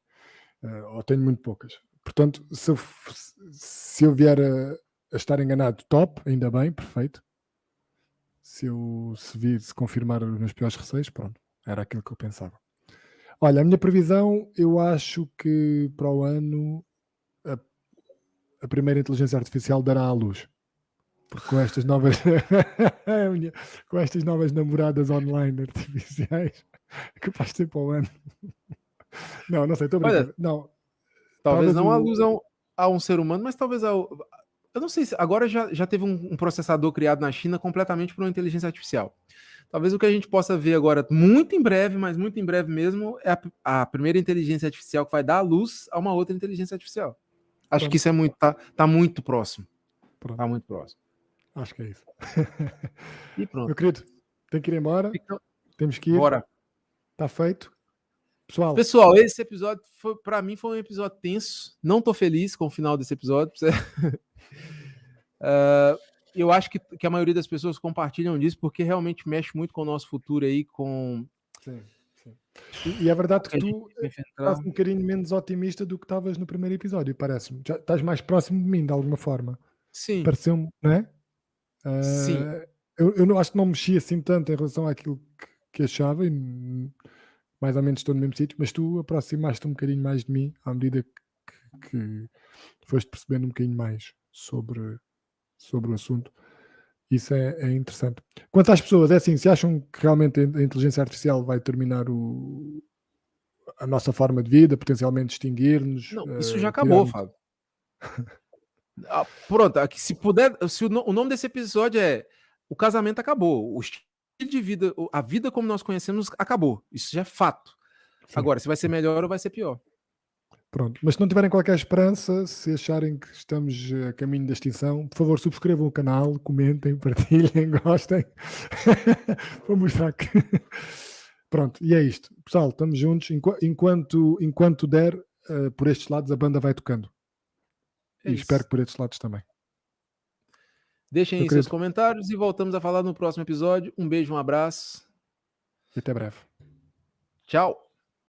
Ou tenho muito poucas. Portanto, se eu vier a estar enganado, top, ainda bem, perfeito. Se confirmar os meus piores receios, pronto, era aquilo que eu pensava. Olha, a minha previsão, eu acho que para o ano a, a primeira inteligência artificial dará à luz. Porque com estas novas com estas novas namoradas online artificiais, é capaz de ser para o ano. Não, não sei, estou a Olha, brincar. Não, talvez talvez não a o. luz a um ser humano, mas talvez ao. Eu não sei se agora já teve um processador criado na China completamente por uma inteligência artificial. Talvez o que a gente possa ver agora, muito em breve, mas muito em breve mesmo, é a primeira inteligência artificial que vai dar à luz a uma outra inteligência artificial. Acho que Pronto, isso é muito, tá muito próximo. Tá pronto, muito próximo. acho que é isso. E Meu pronto. querido, tenho que ir embora, Então, temos que ir, bora. está feito. Pessoal, Pessoal, esse episódio para mim foi um episódio tenso. Não tô feliz com o final desse episódio. Eu acho que a maioria das pessoas compartilham disso porque realmente mexe muito com o nosso futuro aí, com sim, sim. E é o verdade que que a gente tu vai estás enfrentar. um bocadinho menos otimista do que estavas no primeiro episódio, parece-me. Já estás mais próximo de mim, de alguma forma. Sim, Pareceu-me, não é? sim. Eu não acho que não mexi assim tanto em relação àquilo que achava, e mais ou menos estou no mesmo sítio, mas tu aproximaste um bocadinho mais de mim à medida que foste percebendo um bocadinho mais sobre o assunto. Isso é interessante. Quanto às pessoas, é assim, se acham que realmente a inteligência artificial vai terminar a nossa forma de vida, potencialmente extinguir-nos, Não, isso já acabou, tirar-nos. Fábio. Pronto, aqui, se puder, se o nome desse episódio é O Casamento Acabou. O estilo de vida, a vida como nós conhecemos acabou. Isso já é fato. Sim, Agora, se vai ser sim. melhor ou vai ser pior. Pronto. Mas se não tiverem qualquer esperança, se acharem que estamos a caminho da extinção, por favor, subscrevam o canal, comentem, partilhem, gostem. Vou mostrar que. Pronto, e é isto. Pessoal, estamos juntos. Enquanto der, por estes lados, a banda vai tocando. É E espero isso. que por estes lados também. Deixem Meu aí seus querido, comentários e voltamos a falar no próximo episódio. Um beijo, um abraço. e até breve. Tchau.